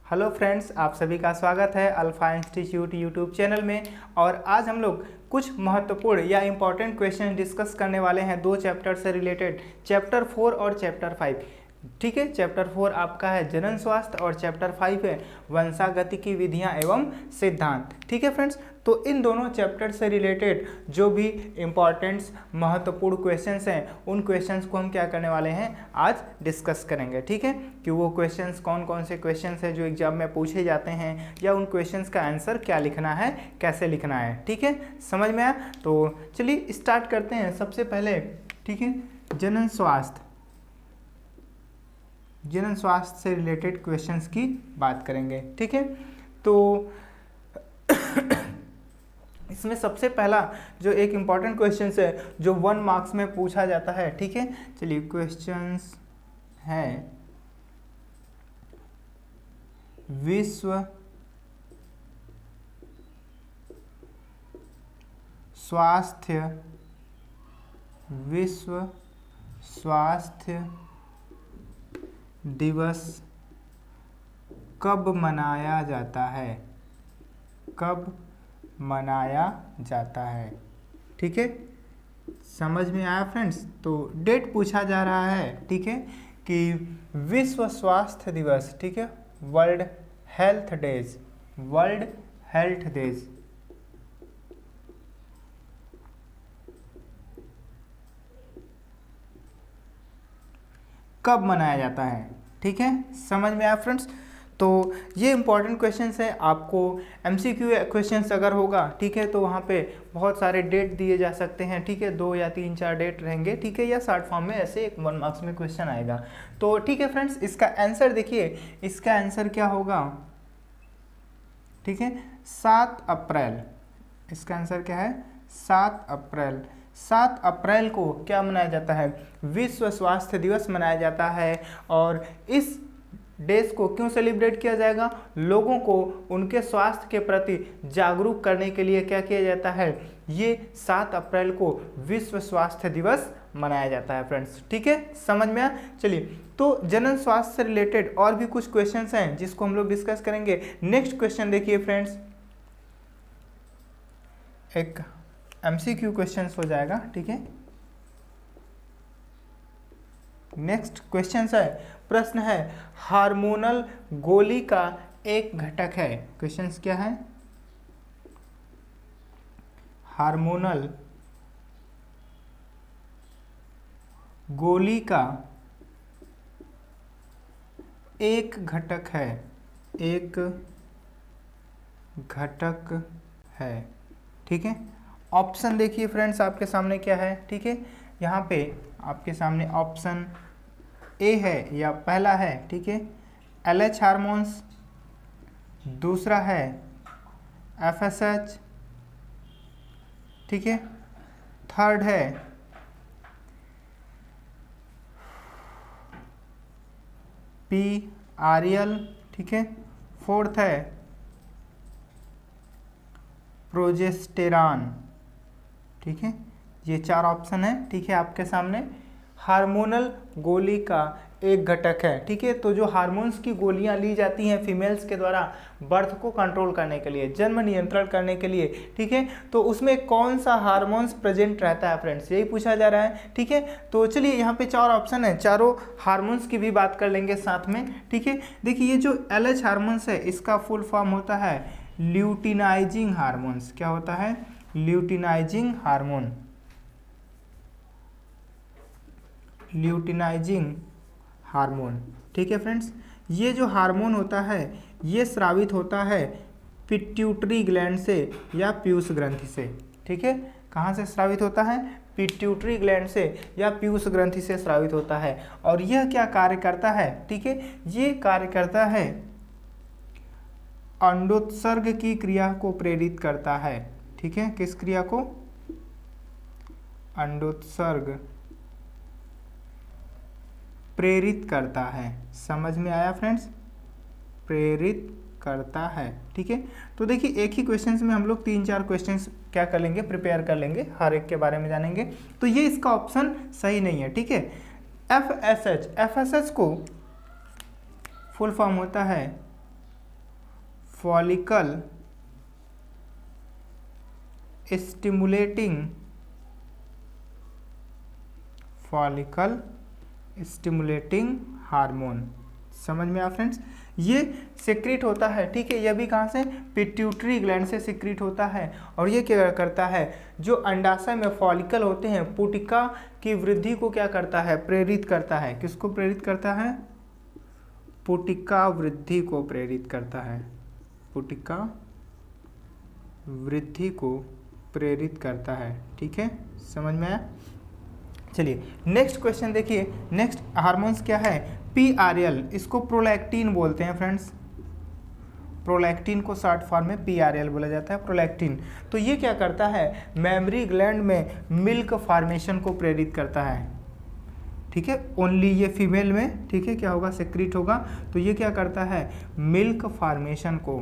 Hello friends, आप सभी का स्वागत है अल्फा इंस्टीट्यूट यूट्यूब चैनल में। और आज हम लोग कुछ महत्वपूर्ण या इम्पॉर्टेंट क्वेश्चन डिस्कस करने वाले हैं दो चैप्टर से रिलेटेड, चैप्टर 4 और चैप्टर 5। ठीक है, चैप्टर 4 आपका है जनन स्वास्थ्य और चैप्टर 5 है वंशागतिकी विधियां एवं सिद्धांत। ठीक है फ्रेंड्स, तो इन दोनों चैप्टर से रिलेटेड जो भी इम्पॉर्टेंट्स महत्वपूर्ण क्वेश्चंस हैं उन क्वेश्चंस को हम क्या करने वाले हैं, आज डिस्कस करेंगे। ठीक है, कि वो क्वेश्चंस कौन कौन से क्वेश्चंस हैं जो एग्जाम में पूछे जाते हैं, या उन क्वेश्चंस का आंसर क्या लिखना है, कैसे लिखना है। ठीक है, समझ में आया? तो चलिए स्टार्ट करते हैं सबसे पहले। ठीक है, जनन स्वास्थ्य से रिलेटेड क्वेश्चंस की बात करेंगे। ठीक है, तो इसमें सबसे पहला जो एक इम्पॉर्टेंट क्वेश्चन है जो 1 मार्क्स में पूछा जाता है। ठीक है, चलिए क्वेश्चंस है विश्व स्वास्थ्य दिवस कब मनाया जाता है? ठीक है, समझ में आया फ्रेंड्स? तो डेट पूछा जा रहा है। ठीक है, कि विश्व स्वास्थ्य दिवस, ठीक है, वर्ल्ड हेल्थ डेज कब मनाया जाता है। ठीक है, समझ में आया फ्रेंड्स? तो ये इंपॉर्टेंट क्वेश्चंस है। आपको एमसीक्यू क्वेश्चंस अगर होगा, ठीक है, तो वहाँ पे बहुत सारे डेट दिए जा सकते हैं। ठीक है, 2 या 3 4 डेट रहेंगे। ठीक है, या शॉर्ट फॉर्म में ऐसे एक 1 मार्क्स में क्वेश्चन आएगा। तो ठीक है फ्रेंड्स, इसका आंसर देखिए, इसका आंसर क्या होगा? ठीक है, 7 अप्रैल। इसका आंसर क्या है? 7 अप्रैल। 7 अप्रैल को क्या मनाया जाता है? विश्व स्वास्थ्य दिवस मनाया जाता है। और इस डेज को क्यों सेलिब्रेट किया जाएगा? लोगों को उनके स्वास्थ्य के प्रति जागरूक करने के लिए क्या किया जाता है? ये 7 अप्रैल को विश्व स्वास्थ्य दिवस मनाया जाता है फ्रेंड्स। ठीक है, समझ में आया? चलिए, तो जनन स्वास्थ्य से रिलेटेड और भी कुछ क्वेश्चंस हैं जिसको हम लोग डिस्कस करेंगे। नेक्स्ट क्वेश्चन देखिए फ्रेंड्स, एक एमसीक्यू क्वेश्चंस हो जाएगा। ठीक है, नेक्स्ट क्वेश्चन है, प्रश्न है हार्मोनल गोली का एक घटक है। क्वेश्चंस क्या है? हार्मोनल गोली का एक घटक है। ठीक है, ऑप्शन देखिए फ्रेंड्स आपके सामने क्या है। ठीक है, यहाँ पे आपके सामने ऑप्शन ए है या पहला है, ठीक है, LH हार्मोन्स, दूसरा है FSH, ठीक है, थर्ड है PREL, ठीक है, फोर्थ है प्रोजेस्टेरॉन। ठीक है, ये 4 ऑप्शन है। ठीक है, आपके सामने हार्मोनल गोली का एक घटक है। ठीक है, तो जो हार्मोन्स की गोलियां ली जाती हैं फीमेल्स के द्वारा बर्थ को कंट्रोल करने के लिए, जन्म नियंत्रण करने के लिए, ठीक है, तो उसमें कौन सा हार्मोन्स प्रेजेंट रहता है फ्रेंड्स, यही पूछा जा रहा है। ठीक है, तो चलिए यहाँ पे 4 ऑप्शन है, चारों हार्मोन्स की भी बात कर लेंगे साथ में। ठीक है, देखिए ये जो LH हार्मोन्स है इसका फुल फॉर्म होता है ल्यूटिनाइजिंग हार्मोन्स। क्या होता है? Luteinizing hormone. ठीक है फ्रेंड्स, ये जो हार्मोन होता है ये स्रावित होता है पिट्यूटरी ग्लैंड से या पीयूष ग्रंथि से। ठीक है, कहाँ से स्रावित होता है? पिट्यूटरी ग्लैंड से या पीयूष ग्रंथि से स्रावित होता है। और यह क्या कार्य करता है? ठीक है, ये कार्य करता है अंडोत्सर्ग की क्रिया को प्रेरित करता है। ठीक है, किस क्रिया को? अंडोत्सर्ग प्रेरित करता है। समझ में आया फ्रेंड्स? प्रेरित करता है। ठीक है, तो देखिए एक ही क्वेश्चंस में हम लोग 3-4 क्वेश्चंस क्या कर लेंगे, प्रिपेयर कर लेंगे, हर एक के बारे में जानेंगे। तो ये इसका ऑप्शन सही नहीं है। ठीक है, FSH को फुल फॉर्म होता है फॉलिकल स्टिमुलेटिंग हार्मोन। समझ में आया फ्रेंड्स? ये सिक्रीट होता है, ठीक है। यह भी कहाँ से? पिट्यूटरी ग्लैंड से सिक्रीट होता है। और ये क्या करता है? जो अंडाशय में फॉलिकल होते हैं, पुटिका की वृद्धि को क्या करता है? प्रेरित करता है। किसको प्रेरित करता है? पुटिका वृद्धि को प्रेरित करता है। पुटिका वृद्धि को प्रेरित करता है, ठीक है। समझ में आया? चलिए नेक्स्ट क्वेश्चन देखिए। नेक्स्ट हार्मोन्स क्या है? PRL, इसको प्रोलैक्टिन बोलते हैं फ्रेंड्स। प्रोलैक्टिन को शॉर्ट फॉर्म में PRL बोला जाता है, प्रोलैक्टिन। तो ये क्या करता है? मेमरी ग्लैंड में मिल्क फॉर्मेशन को प्रेरित करता है, ठीक है। ओनली ये फीमेल में, ठीक है, क्या होगा? सेक्रेट होगा। तो ये क्या करता है? मिल्क फॉर्मेशन को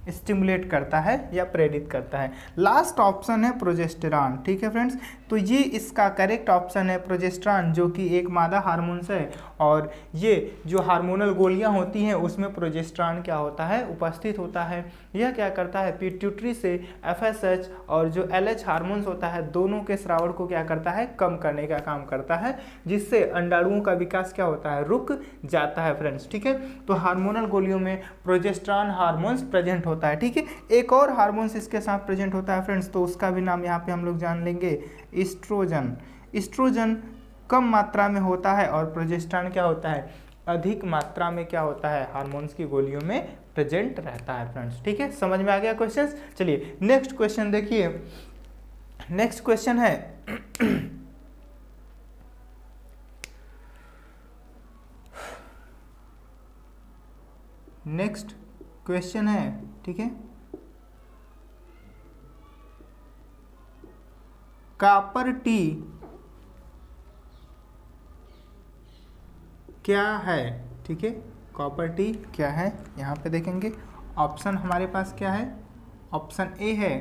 स्टिमुलेट करता है या प्रेरित करता है। लास्ट ऑप्शन है प्रोजेस्टेरॉन, ठीक है फ्रेंड्स। तो ये इसका करेक्ट ऑप्शन है प्रोजेस्टेरॉन, जो कि एक मादा हार्मोन्स है। और ये जो हार्मोनल गोलियां होती हैं उसमें प्रोजेस्टेरॉन क्या होता है? उपस्थित होता है। यह क्या करता है? पिट्यूटरी से FSH और जो LH हार्मोन्स होता है, दोनों के स्रावण को क्या करता है? कम करने का काम करता है, जिससे अंडाणुओं का विकास क्या होता है? रुक जाता है फ्रेंड्स, ठीक है। तो हार्मोनल गोलियों में प्रोजेस्टेरॉन हार्मोन्स प्रेजेंट होता है, ठीक है। एक और हार्मोन्स इसके साथ प्रेजेंट होता है फ्रेंड्स, तो उसका भी नाम यहाँ पे हम लोग जान लेंगे, ईस्ट्रोजन। ईस्ट्रोजन कम मात्रा में होता है और प्रोजेस्टेरॉन क्या होता है? अधिक मात्रा में क्या होता है? हार्मोन्स की गोलियों में प्रेजेंट रहता है फ्रेंड्स, ठीक है। समझ में आ गया क्वेश्चन? चलिए नेक्स्ट क्वेश्चन देखिए। नेक्स्ट क्वेश्चन है नेक्स्ट क्वेश्चन है, ठीक है। कॉपर टी क्या है, ठीक है। कॉपर टी क्या है, यहाँ पे देखेंगे। ऑप्शन हमारे पास क्या है? ऑप्शन ए है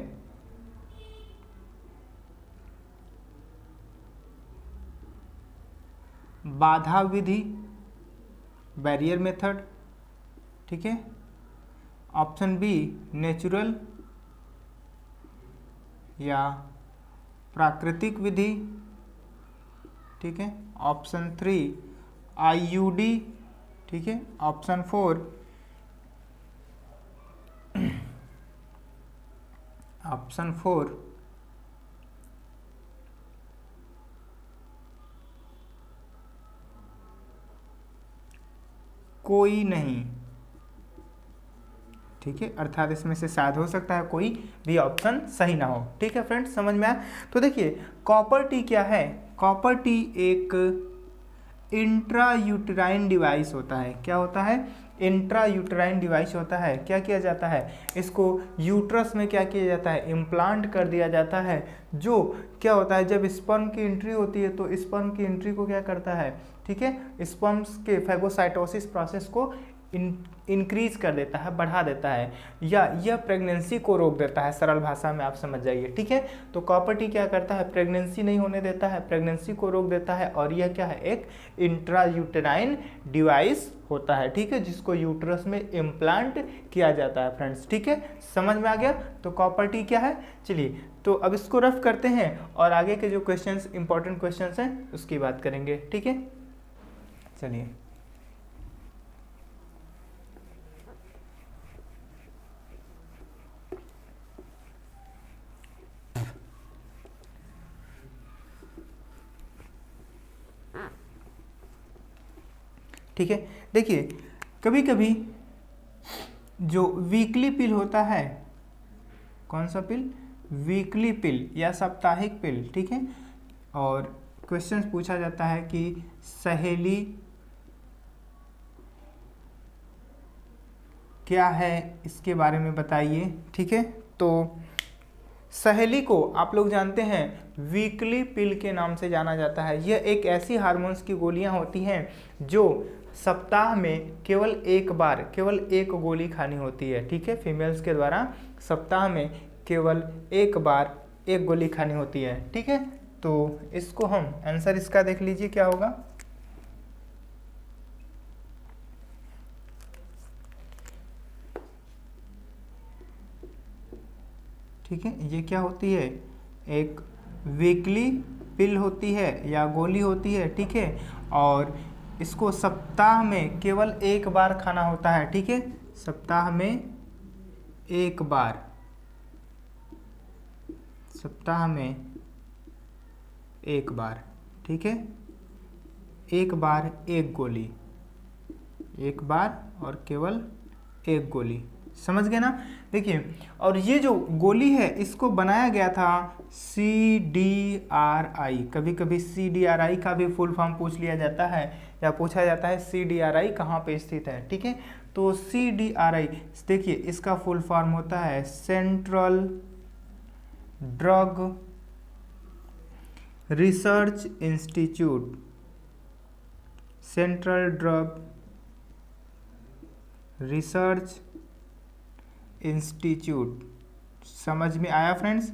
बाधा विधि, बैरियर मेथड, ठीक है। ऑप्शन बी नेचुरल या प्राकृतिक विधि, ठीक है। ऑप्शन 3 IUD, ठीक है। ऑप्शन 4 कोई नहीं, ठीक है। अर्थात इसमें से शायद हो सकता है कोई भी ऑप्शन सही ना हो, ठीक है फ्रेंड्स। समझ में आया? तो देखिए कॉपर टी क्या है? कॉपर टी एक इंट्रायूटेराइन डिवाइस होता है। क्या होता है? इंट्रायूटेराइन डिवाइस होता है। क्या किया जाता है? इसको यूट्रस में क्या किया जाता है? इम्प्लांट कर दिया जाता है। जो क्या होता है? जब स्पर्म की एंट्री होती है तो स्पर्म की एंट्री को क्या करता है, ठीक है, स्पर्म्स के फैगोसाइटोसिस प्रोसेस को इंक्रीज कर देता है, बढ़ा देता है, या यह प्रेगनेंसी को रोक देता है। सरल भाषा में आप समझ जाइए, ठीक है। तो कॉपर टी क्या करता है? प्रेगनेंसी नहीं होने देता है, प्रेगनेंसी को रोक देता है। और यह क्या है? एक इंट्रायूटेराइन डिवाइस होता है, ठीक है, जिसको यूट्रस में इम्प्लांट किया जाता है फ्रेंड्स, ठीक है। समझ में आ गया? तो कॉपर टी क्या है? चलिए तो अब इसको रफ करते हैं और आगे के जो क्वेश्चंस इंपॉर्टेंट क्वेश्चंस हैं उसकी बात करेंगे, ठीक है। चलिए ठीक है। देखिए कभी कभी जो वीकली पिल होता है, कौन सा पिल? वीकली पिल या साप्ताहिक पिल, ठीक है। और क्वेश्चंस पूछा जाता है कि सहेली क्या है, इसके बारे में बताइए, ठीक है। तो सहेली को आप लोग जानते हैं वीकली पिल के नाम से जाना जाता है। यह एक ऐसी हार्मोन्स की गोलियां होती हैं जो सप्ताह में केवल एक बार, केवल एक गोली खानी होती है, ठीक है। फीमेल्स के द्वारा सप्ताह में केवल एक बार एक गोली खानी होती है, ठीक है। तो इसको हम आंसर इसका देख लीजिए क्या होगा। ठीक है, ये क्या होती है, एक वीकली पिल होती है या गोली होती है, ठीक है, और इसको सप्ताह में केवल एक बार खाना होता है, ठीक है, सप्ताह में एक बार, सप्ताह में एक बार, ठीक है, एक बार एक गोली, एक बार और केवल एक गोली, समझ गए ना। देखिए, और ये जो गोली है इसको बनाया गया था CDRI, कभी कभी CDRI का भी फुल फॉर्म पूछ लिया जाता है या पूछा जाता है CDRI कहाँ पे स्थित है, ठीक है। तो CDRI देखिए इसका फुल फॉर्म होता है central drug research institute, central drug research institute, समझ में आया फ्रेंड्स।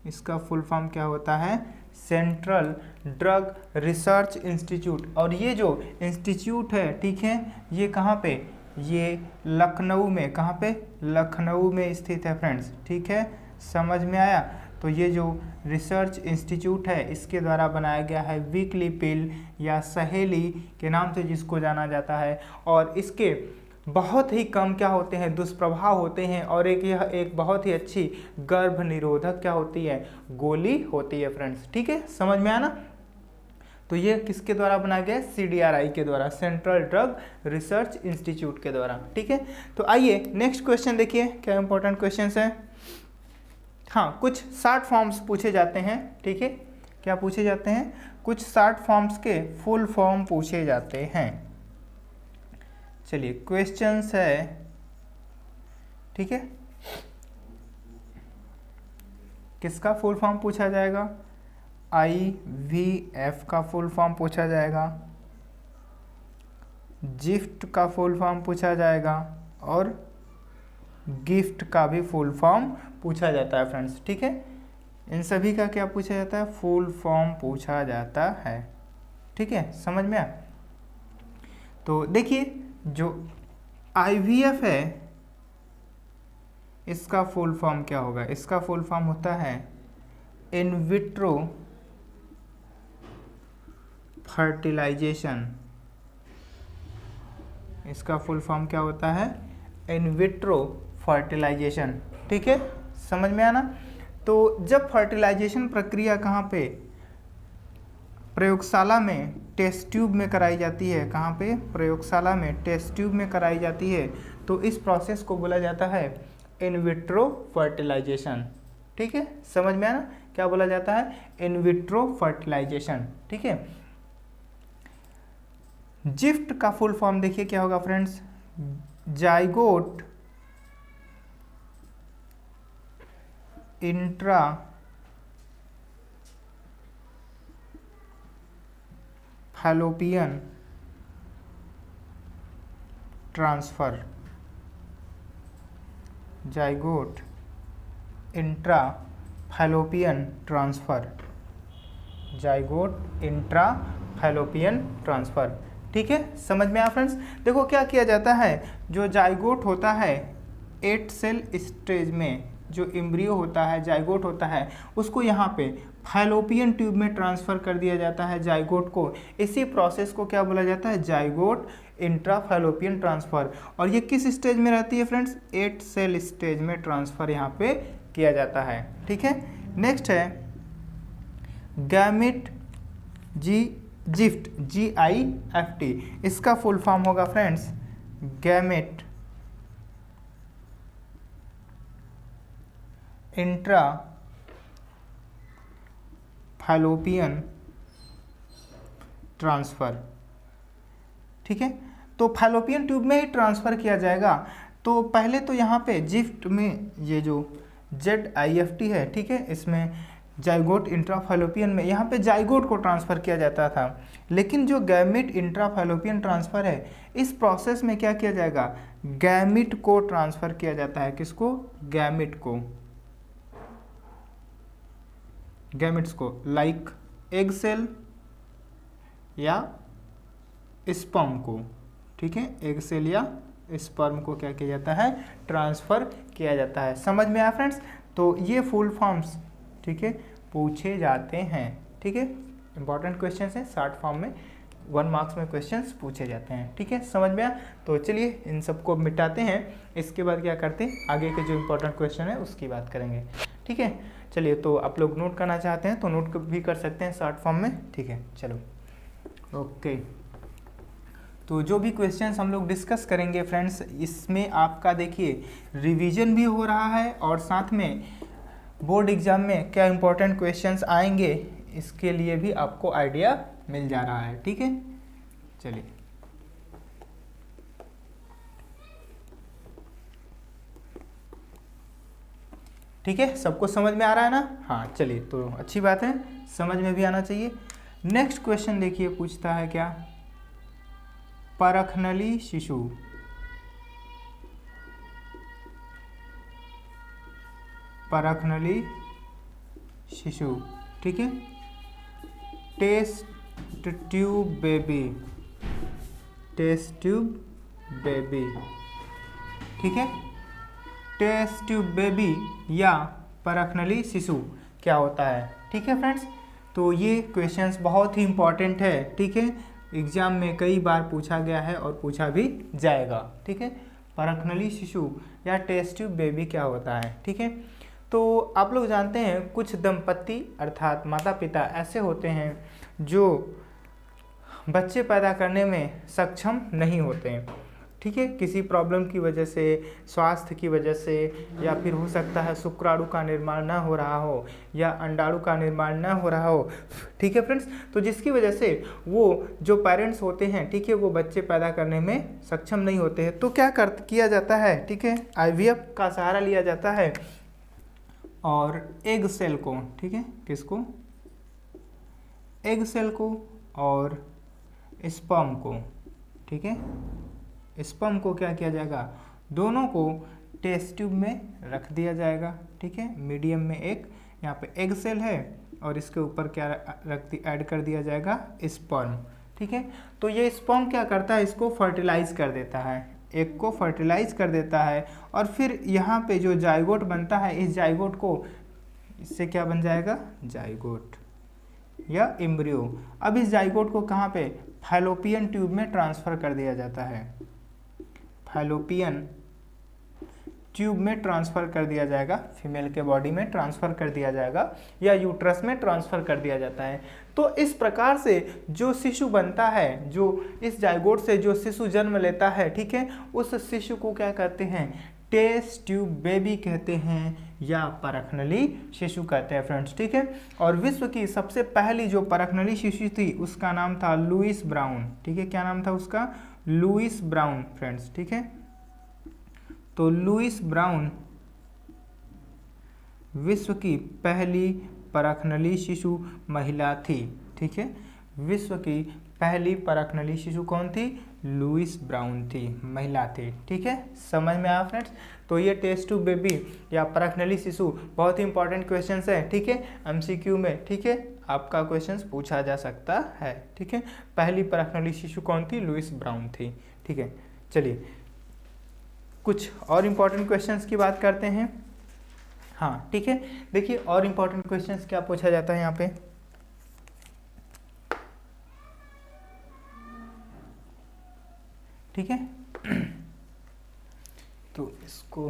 इसका फुल फॉर्म क्या होता है, सेंट्रल ड्रग रिसर्च इंस्टीट्यूट। और ये जो इंस्टीट्यूट है, ठीक है, ये कहाँ पे, ये लखनऊ में, कहाँ पे, लखनऊ में स्थित है फ्रेंड्स, ठीक है, समझ में आया। तो ये जो रिसर्च इंस्टीट्यूट है इसके द्वारा बनाया गया है वीकली पिल या सहेली के नाम से जिसको जाना जाता है, और इसके बहुत ही कम क्या होते हैं, दुष्प्रभाव होते हैं, और यह एक बहुत ही अच्छी गर्भ निरोधक क्या होती है, गोली होती है फ्रेंड्स, ठीक है, समझ में आया ना। तो ये किसके द्वारा बनाया गया, CDRI के द्वारा, सेंट्रल ड्रग रिसर्च इंस्टीट्यूट के द्वारा, ठीक है। तो आइए नेक्स्ट क्वेश्चन देखिए, क्या इंपॉर्टेंट क्वेश्चन है। हाँ, कुछ शॉर्ट फॉर्म्स पूछे जाते हैं, ठीक है, क्या पूछे जाते हैं, कुछ शॉर्ट फॉर्म्स के फुल फॉर्म पूछे जाते हैं। चलिए क्वेश्चंस है, ठीक है, किसका फुल फॉर्म पूछा जाएगा, IVF का फुल फॉर्म पूछा जाएगा, जिफ्ट का फुल फॉर्म पूछा जाएगा, और गिफ्ट का भी फुल फॉर्म पूछा जाता है फ्रेंड्स, ठीक है। इन सभी का क्या पूछा जाता है, फुल फॉर्म पूछा जाता है, ठीक है, समझ में आया। तो देखिए जो IVF है इसका फुल फॉर्म क्या होगा, इसका फुल फॉर्म होता है इन विट्रो फर्टिलाइजेशन, इसका फुल फॉर्म क्या होता है, इन विट्रो फर्टिलाइजेशन, ठीक है, समझ में आना। तो जब फर्टिलाइजेशन प्रक्रिया कहाँ पे, प्रयोगशाला में टेस्ट ट्यूब में कराई जाती है, कहाँ पे, प्रयोगशाला में टेस्ट ट्यूब में कराई जाती है, तो इस प्रोसेस को बोला जाता है इन विट्रो फर्टिलाइजेशन, ठीक है, समझ में आना, क्या बोला जाता है, इन विट्रो फर्टिलाइजेशन, ठीक है। जिफ्ट का फुल फॉर्म देखिए क्या होगा friends, zygote intra fallopian transfer, zygote intra fallopian transfer, zygote intra fallopian transfer, ठीक है, समझ में आया फ्रेंड्स। देखो क्या किया जाता है, जो जाइगोट होता है 8 सेल स्टेज में, जो एम्ब्रियो होता है, जाइगोट होता है, उसको यहाँ पे फैलोपियन ट्यूब में ट्रांसफ़र कर दिया जाता है जाइगोट को। इसी प्रोसेस को क्या बोला जाता है, जाइगोट इंट्रा फैलोपियन ट्रांसफ़र। और ये किस स्टेज में रहती है फ्रेंड्स, 8 सेल स्टेज में ट्रांसफ़र यहाँ पे किया जाता है, ठीक है। नेक्स्ट है गैमिट जिफ्ट, GIFT, इसका फुल फॉर्म होगा friends gamete intra fallopian transfer, ठीक है। तो फैलोपियन ट्यूब में ही ट्रांसफ़र किया जाएगा। तो पहले तो यहाँ पे जिफ्ट में ये जो ZIFT है, ठीक है, इसमें जाइगोट इंट्राफैलोपियन में यहाँ पे जाइगोट को ट्रांसफ़र किया जाता था। लेकिन जो गैमिट इंट्राफैलोपियन ट्रांसफ़र है, इस प्रोसेस में क्या किया जाएगा, गैमिट को ट्रांसफ़र किया जाता है। किसको, गैमिट को, गैमिट्स को, लाइक एग सेल या स्पर्म को, ठीक है, एग सेल या स्पर्म को क्या किया जाता है, ट्रांसफ़र किया जाता है। समझ में आया फ्रेंड्स। तो ये फुल फॉर्म्स, ठीक है, पूछे जाते हैं, ठीक है। इंपॉर्टेंट क्वेश्चन है, शॉर्ट फॉर्म में 1 मार्क्स में क्वेश्चंस पूछे जाते हैं, ठीक है, समझ में आया। तो चलिए इन सबको मिटाते हैं, इसके बाद क्या करते हैं, आगे के जो इंपॉर्टेंट क्वेश्चन है उसकी बात करेंगे, ठीक है। चलिए, तो आप लोग नोट करना चाहते हैं तो नोट भी कर सकते हैं शॉर्ट फॉर्म में, ठीक है। चलो, ओके। तो जो भी क्वेश्चंस हम लोग डिस्कस करेंगे फ्रेंड्स, इसमें आपका देखिए रिवीजन भी हो रहा है और साथ में बोर्ड एग्जाम में क्या इंपॉर्टेंट क्वेश्चंस आएंगे इसके लिए भी आपको आइडिया मिल जा रहा है, ठीक है। चलिए, ठीक है, सबको समझ में आ रहा है ना? हाँ, चलिए, तो अच्छी बात है, समझ में भी आना चाहिए। नेक्स्ट क्वेश्चन देखिए, पूछता है क्या, परखनली शिशु, परखनली शिशु, ठीक है, test tube baby, test tube baby, ठीक है, टेस्ट ट्यूब बेबी या परखनली शिशु क्या होता है, ठीक है फ्रेंड्स। तो ये क्वेश्चंस बहुत ही इंपॉर्टेंट है, ठीक है, एग्जाम में कई बार पूछा गया है और पूछा भी जाएगा, ठीक है। परखनली शिशु या टेस्ट ट्यूब बेबी क्या होता है, ठीक है। तो आप लोग जानते हैं कुछ दंपत्ति अर्थात माता पिता ऐसे होते हैं जो बच्चे पैदा करने में सक्षम नहीं होते हैं, ठीक है, किसी प्रॉब्लम की वजह से, स्वास्थ्य की वजह से, या फिर हो सकता है शुक्राणु का निर्माण ना हो रहा हो या अंडाणु का निर्माण ना हो रहा हो, ठीक है फ्रेंड्स। तो जिसकी वजह से वो जो पेरेंट्स होते हैं, ठीक है, वो बच्चे पैदा करने में सक्षम नहीं होते हैं। तो क्या किया जाता है, ठीक है, IVF का सहारा लिया जाता है और एग सेल को, ठीक है, किसको, एग सेल को और स्पर्म को, ठीक है, स्पर्म को क्या किया जाएगा, दोनों को टेस्ट ट्यूब में रख दिया जाएगा, ठीक है। मीडियम में एक यहाँ पे एग सेल है और इसके ऊपर क्या ऐड कर दिया जाएगा, स्पर्म, ठीक है। तो ये स्पर्म क्या करता है, इसको फर्टिलाइज कर देता है, एग को फर्टिलाइज कर देता है और फिर यहाँ पे जो जाइगोट बनता है, इस जाइगोट को, इससे क्या बन जाएगा, जाइगोट या एम्ब्रियो। अब इस जाइगोट को कहाँ पे, फैलोपियन ट्यूब में ट्रांसफर कर दिया जाता है, फैलोपियन ट्यूब में ट्रांसफर कर दिया जाएगा, फीमेल के बॉडी में ट्रांसफर कर दिया जाएगा या यूट्रस में ट्रांसफर कर दिया जाता है। तो इस प्रकार से जो शिशु बनता है, जो इस जाइगोट से जो शिशु जन्म लेता है, ठीक है, उस शिशु को क्या कहते हैं, टेस्ट ट्यूब बेबी कहते हैं या परखनली शिशु कहते हैं फ्रेंड्स, ठीक है। और विश्व की सबसे पहली जो परखनली शिशु थी उसका नाम था लुईस ब्राउन, ठीक है, क्या नाम था उसका, लुईस ब्राउन फ्रेंड्स, ठीक है। तो लुईस ब्राउन विश्व की पहली परखनली शिशु महिला थी, ठीक है, विश्व की पहली परखनली शिशु कौन थी, लुईस ब्राउन थी, महिला थी, ठीक है, समझ में आया फ्रेंड्स। तो ये टेस्ट ट्यूब बेबी या परखनली शिशु बहुत ही इंपॉर्टेंट क्वेश्चंस है, ठीक है, MCQ में, ठीक है, आपका क्वेश्चंस पूछा जा सकता है, ठीक है। पहली परखनली शिशु कौन थी, लुईस ब्राउन थी, ठीक है। चलिए, कुछ और इम्पोर्टेंट क्वेश्चंस की बात करते हैं। हाँ, ठीक है, देखिए और इम्पोर्टेंट क्वेश्चंस क्या पूछा जाता है यहाँ पे, ठीक है। तो इसको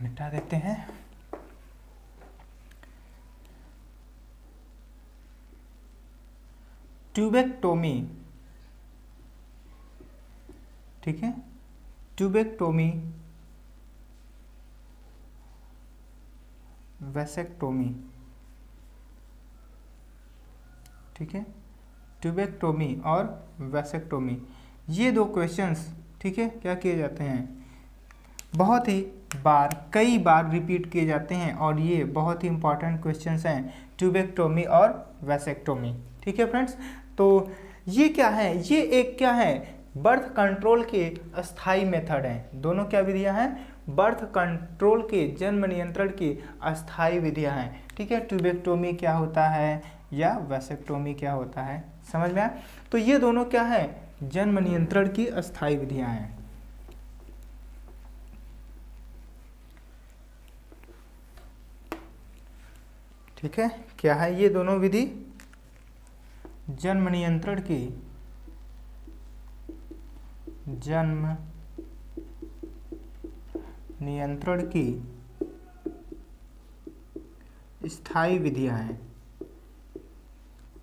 मिटा देते हैं। ट्यूबेक्टोमी, ठीक है, ट्यूबेक्टोमी, वैसेक्टोमी, ठीक है, ट्यूबेक्टोमी और वैसेक्टोमी, ये दो क्वेश्चंस, ठीक है, क्या किए जाते हैं, बहुत ही बार, कई बार रिपीट किए जाते हैं और ये बहुत ही इंपॉर्टेंट क्वेश्चंस हैं, ट्यूबेक्टोमी और वैसेक्टोमी, ठीक है फ्रेंड्स। तो ये क्या है, ये एक क्या है, बर्थ कंट्रोल के अस्थाई मेथड हैं, दोनों क्या विधियां हैं, बर्थ कंट्रोल के, जन्म नियंत्रण की अस्थाई विधियां हैं, ठीक है। ट्यूबेक्टोमी क्या होता है या वैसेक्टोमी क्या होता है, समझ में आया। तो ये दोनों क्या है, जन्म नियंत्रण की अस्थाई विधियां हैं। ठीक है, क्या है ये दोनों विधि? जन्म नियंत्रण की स्थायी विधियां हैं।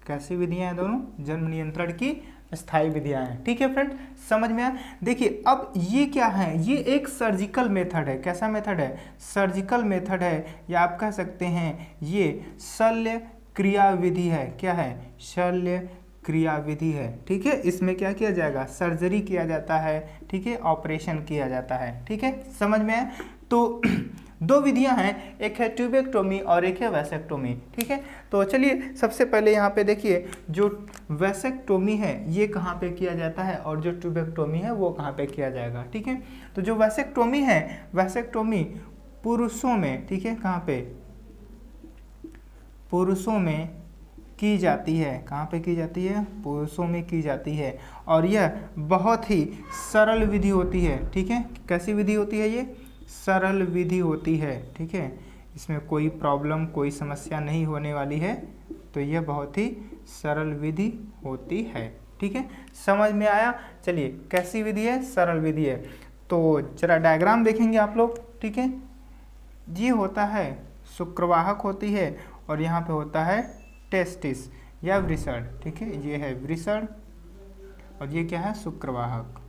कैसी विधियां हैं दोनों? जन्म नियंत्रण की स्थायी विधियां हैं। ठीक है फ्रेंड, समझ में आया? देखिए अब ये क्या है, ये एक सर्जिकल मेथड है। कैसा मेथड है? सर्जिकल मेथड है, या आप कह सकते हैं ये शल्य क्रिया विधि है। क्या है? शल्य क्रिया विधि है। ठीक है, इसमें क्या किया जाएगा? सर्जरी किया जाता है। ठीक है, ऑपरेशन किया जाता है। ठीक है, समझ में आया? तो दो विधियां हैं, एक है ट्यूबेक्टोमी और एक है वैसेक्टोमी। ठीक है, तो चलिए सबसे पहले यहाँ पे देखिए, जो वैसेक्टोमी है ये कहाँ पे किया जाता है और जो ट्यूबेक्टोमी है वो कहाँ पे किया जाएगा। ठीक है, तो जो वैसेक्टोमी है, वैसेक्टोमी पुरुषों में, ठीक है, कहाँ पे? पुरुषों में की जाती है। कहाँ पे की जाती है? पुरुषों में की जाती है, और यह बहुत ही सरल विधि होती है। ठीक है, कैसी विधि होती है? ये सरल विधि होती है। ठीक है, इसमें कोई प्रॉब्लम, कोई समस्या नहीं होने वाली है, तो यह बहुत ही सरल विधि होती है। ठीक है, समझ में आया? चलिए, कैसी विधि है? सरल विधि है। तो जरा डायग्राम देखेंगे आप लोग। ठीक है, ये होता है शुक्रवाहक होती है, और यहाँ पे होता है टेस्टिस या वृषण। ठीक है, ये है वृषण और ये क्या है? शुक्रवाहक।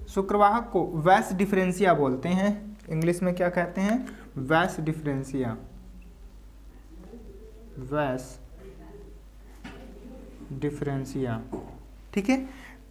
शुक्रवाहक को वैस डिफरेंशिया बोलते हैं। इंग्लिश में क्या कहते हैं? वैस डिफरेंशिया। वैस डिफरेंशिया। ठीक है,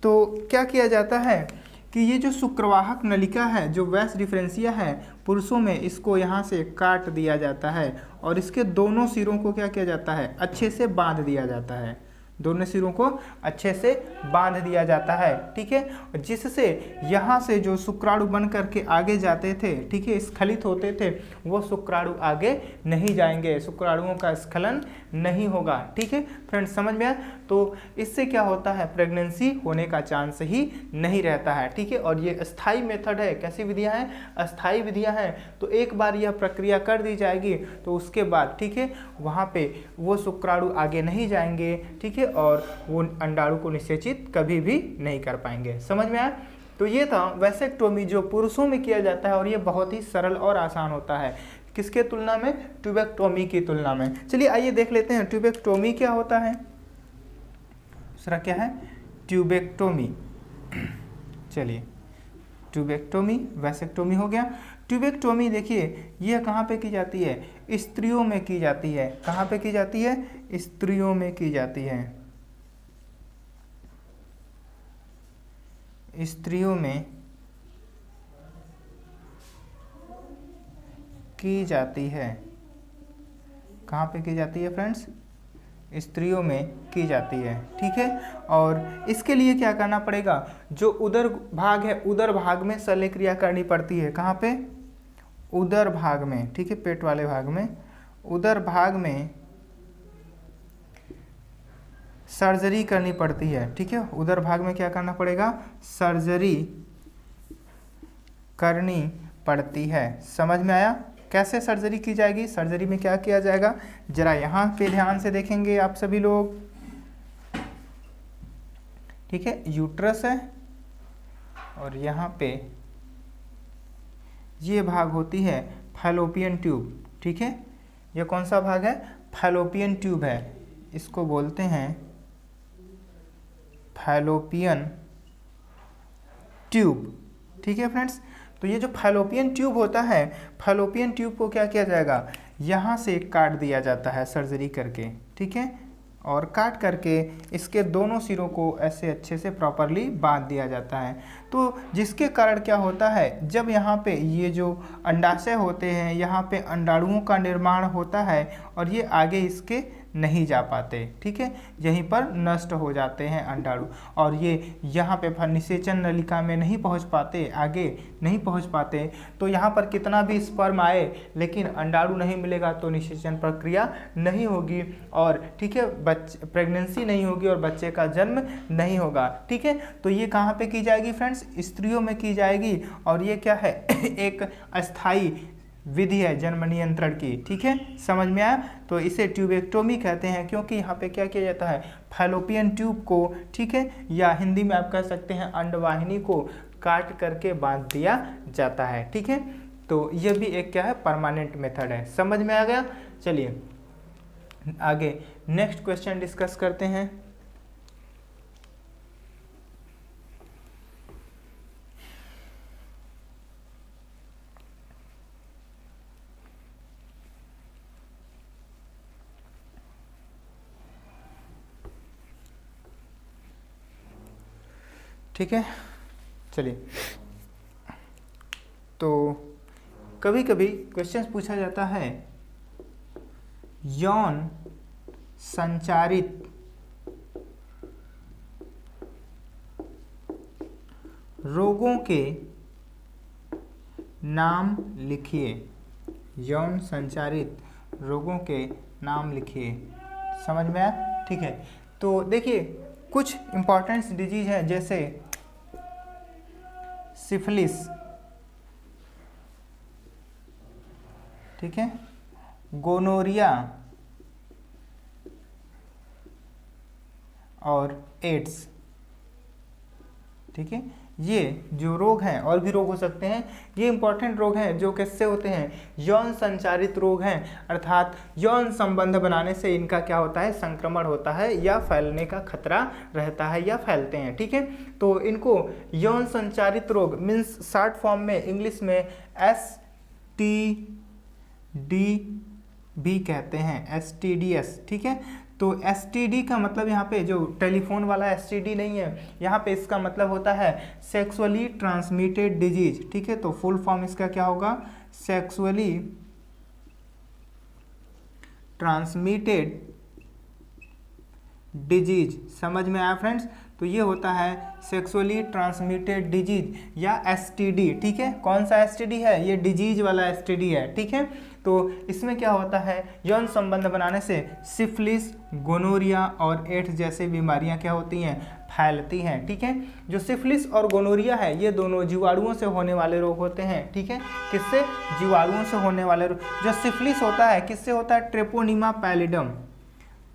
तो क्या किया जाता है कि ये जो शुक्रवाहक नलिका है, जो वैस डिफरेंशिया है, पुरुषों में इसको यहाँ से काट दिया जाता है, और इसके दोनों सिरों को क्या किया जाता है? अच्छे से बांध दिया जाता है। दोनों सिरों को अच्छे से बांध दिया जाता है। ठीक है, जिससे यहाँ से जो शुक्राणु बन करके आगे जाते थे, ठीक है, स्खलित होते थे, वो शुक्राणु आगे नहीं जाएंगे, शुक्राणुओं का स्खलन नहीं होगा। ठीक है फ्रेंड्स, समझ में आया? तो इससे क्या होता है? प्रेगनेंसी होने का चांस ही नहीं रहता है। ठीक है, और ये अस्थाई मेथड है। कैसी विधियां हैं? अस्थाई विधियां हैं। तो एक बार यह प्रक्रिया कर दी जाएगी तो उसके बाद, ठीक है, वहाँ पे वो शुक्राणु आगे नहीं जाएंगे। ठीक है, और वो अंडाणु को निषेचित कभी भी नहीं कर पाएंगे। समझ में आया? तो ये था वैसेक्टोमी, जो पुरुषों में किया जाता है, और ये बहुत ही सरल और आसान होता है। किसके तुलना में? ट्यूबेक्टोमी की तुलना में। चलिए आइए देख लेते हैं ट्यूबेक्टोमी क्या होता है। दूसरा क्या है? ट्यूबेक्टोमी। चलिए, ट्यूबेक्टोमी, वैसेक्टोमी हो गया। ट्यूबेक्टोमी देखिए, यह कहाँ पे की जाती है? स्त्रियों में की जाती है। कहाँ पे की जाती है? स्त्रियों में की जाती है। स्त्रियों में की जाती है। कहाँ पे की जाती है फ्रेंड्स? स्त्रियों में की जाती है। ठीक है, और इसके लिए क्या करना पड़ेगा? जो उदर भाग है, उदर भाग में शल्य क्रिया करनी पड़ती है। कहाँ पे? उदर भाग में। ठीक है, पेट वाले भाग में, उदर भाग में सर्जरी करनी पड़ती है। ठीक है, उदर भाग में क्या करना पड़ेगा? सर्जरी करनी पड़ती है। समझ में आया? कैसे सर्जरी की जाएगी? सर्जरी में क्या किया जाएगा? जरा यहाँ पे ध्यान से देखेंगे आप सभी लोग। ठीक है, यूट्रस है, और यहाँ पे ये भाग होती है फैलोपियन ट्यूब। ठीक है, ये कौन सा भाग है? फैलोपियन ट्यूब है। इसको बोलते हैं फैलोपियन ट्यूब। ठीक है फ्रेंड्स, तो ये जो फैलोपियन ट्यूब होता है, फैलोपियन ट्यूब को क्या किया जाएगा? यहाँ से काट दिया जाता है सर्जरी करके। ठीक है, और काट करके इसके दोनों सिरों को ऐसे अच्छे से प्रॉपरली बांध दिया जाता है। तो जिसके कारण क्या होता है? जब यहाँ पे ये जो अंडाशय होते हैं, यहाँ पे अंडाणुओं का निर्माण होता है, और ये आगे इसके नहीं जा पाते। ठीक है, यहीं पर नष्ट हो जाते हैं अंडाणु, और ये यहाँ पे निषेचन नलिका में नहीं पहुँच पाते, आगे नहीं पहुँच पाते। तो यहाँ पर कितना भी स्पर्म आए, लेकिन अंडाणु नहीं मिलेगा तो निषेचन प्रक्रिया नहीं होगी, और ठीक है, प्रेगनेंसी नहीं होगी और बच्चे का जन्म नहीं होगा। ठीक है, तो ये कहाँ पे की जाएगी फ्रेंड्स? फ्रेंड्स स्त्रियों में की जाएगी और ये क्या है एक अस्थाई विधि है जन्म नियंत्रण की। ठीक है, समझ में आया। तो इसे ट्यूबेक्टोमी कहते हैं क्योंकि यहाँ पे क्या किया जाता है, फैलोपियन ट्यूब को, ठीक है, या हिंदी में आप कह सकते हैं अंडवाहिनी को काट करके बांध दिया जाता है। ठीक है, तो ये भी एक क्या है, परमानेंट मेथड है। समझ में आ गया। चलिए आगे नेक्स्ट क्वेश्चन डिस्कस करते हैं। ठीक है, चलिए, तो कभी कभी क्वेश्चन पूछा जाता है यौन संचारित रोगों के नाम लिखिए। यौन संचारित रोगों के नाम लिखिए। समझ में आया। ठीक है, तो देखिए कुछ इंपॉर्टेंट डिजीज हैं जैसे सिफिलिस, ठीक है, गोनोरिया और एड्स। ठीक है, ये जो रोग हैं, और भी रोग हो सकते हैं, ये इंपॉर्टेंट रोग हैं जो किससे होते हैं, यौन संचारित रोग हैं, अर्थात यौन संबंध बनाने से इनका क्या होता है, संक्रमण होता है या फैलने का खतरा रहता है या फैलते हैं। ठीक है, तो इनको यौन संचारित रोग मीन्स शॉर्ट फॉर्म में इंग्लिश में STD भी कहते हैं, STDs। ठीक है, तो STD का मतलब यहाँ पे जो टेलीफोन वाला STD नहीं है, यहाँ पे इसका मतलब होता है सेक्सुअली ट्रांसमिटेड डिजीज। ठीक है, तो फुल फॉर्म इसका क्या होगा, सेक्सुअली ट्रांसमिटेड डिजीज। समझ में आया फ्रेंड्स। तो ये होता है सेक्सुअली ट्रांसमिटेड डिजीज या STD। ठीक है, कौन सा STD है, ये डिजीज वाला STD है। ठीक है, तो इसमें क्या होता है, यौन संबंध बनाने से सिफिलिस, गोनोरिया और एड्स जैसी बीमारियां क्या होती हैं, फैलती हैं। ठीक है, जो सिफिलिस और गोनोरिया है ये दोनों जीवाणुओं से होने वाले रोग होते हैं। ठीक है, किससे, जीवाणुओं से होने वाले रोग। जो सिफिलिस होता है किससे होता है, ट्रेपोनीमा पैलिडम,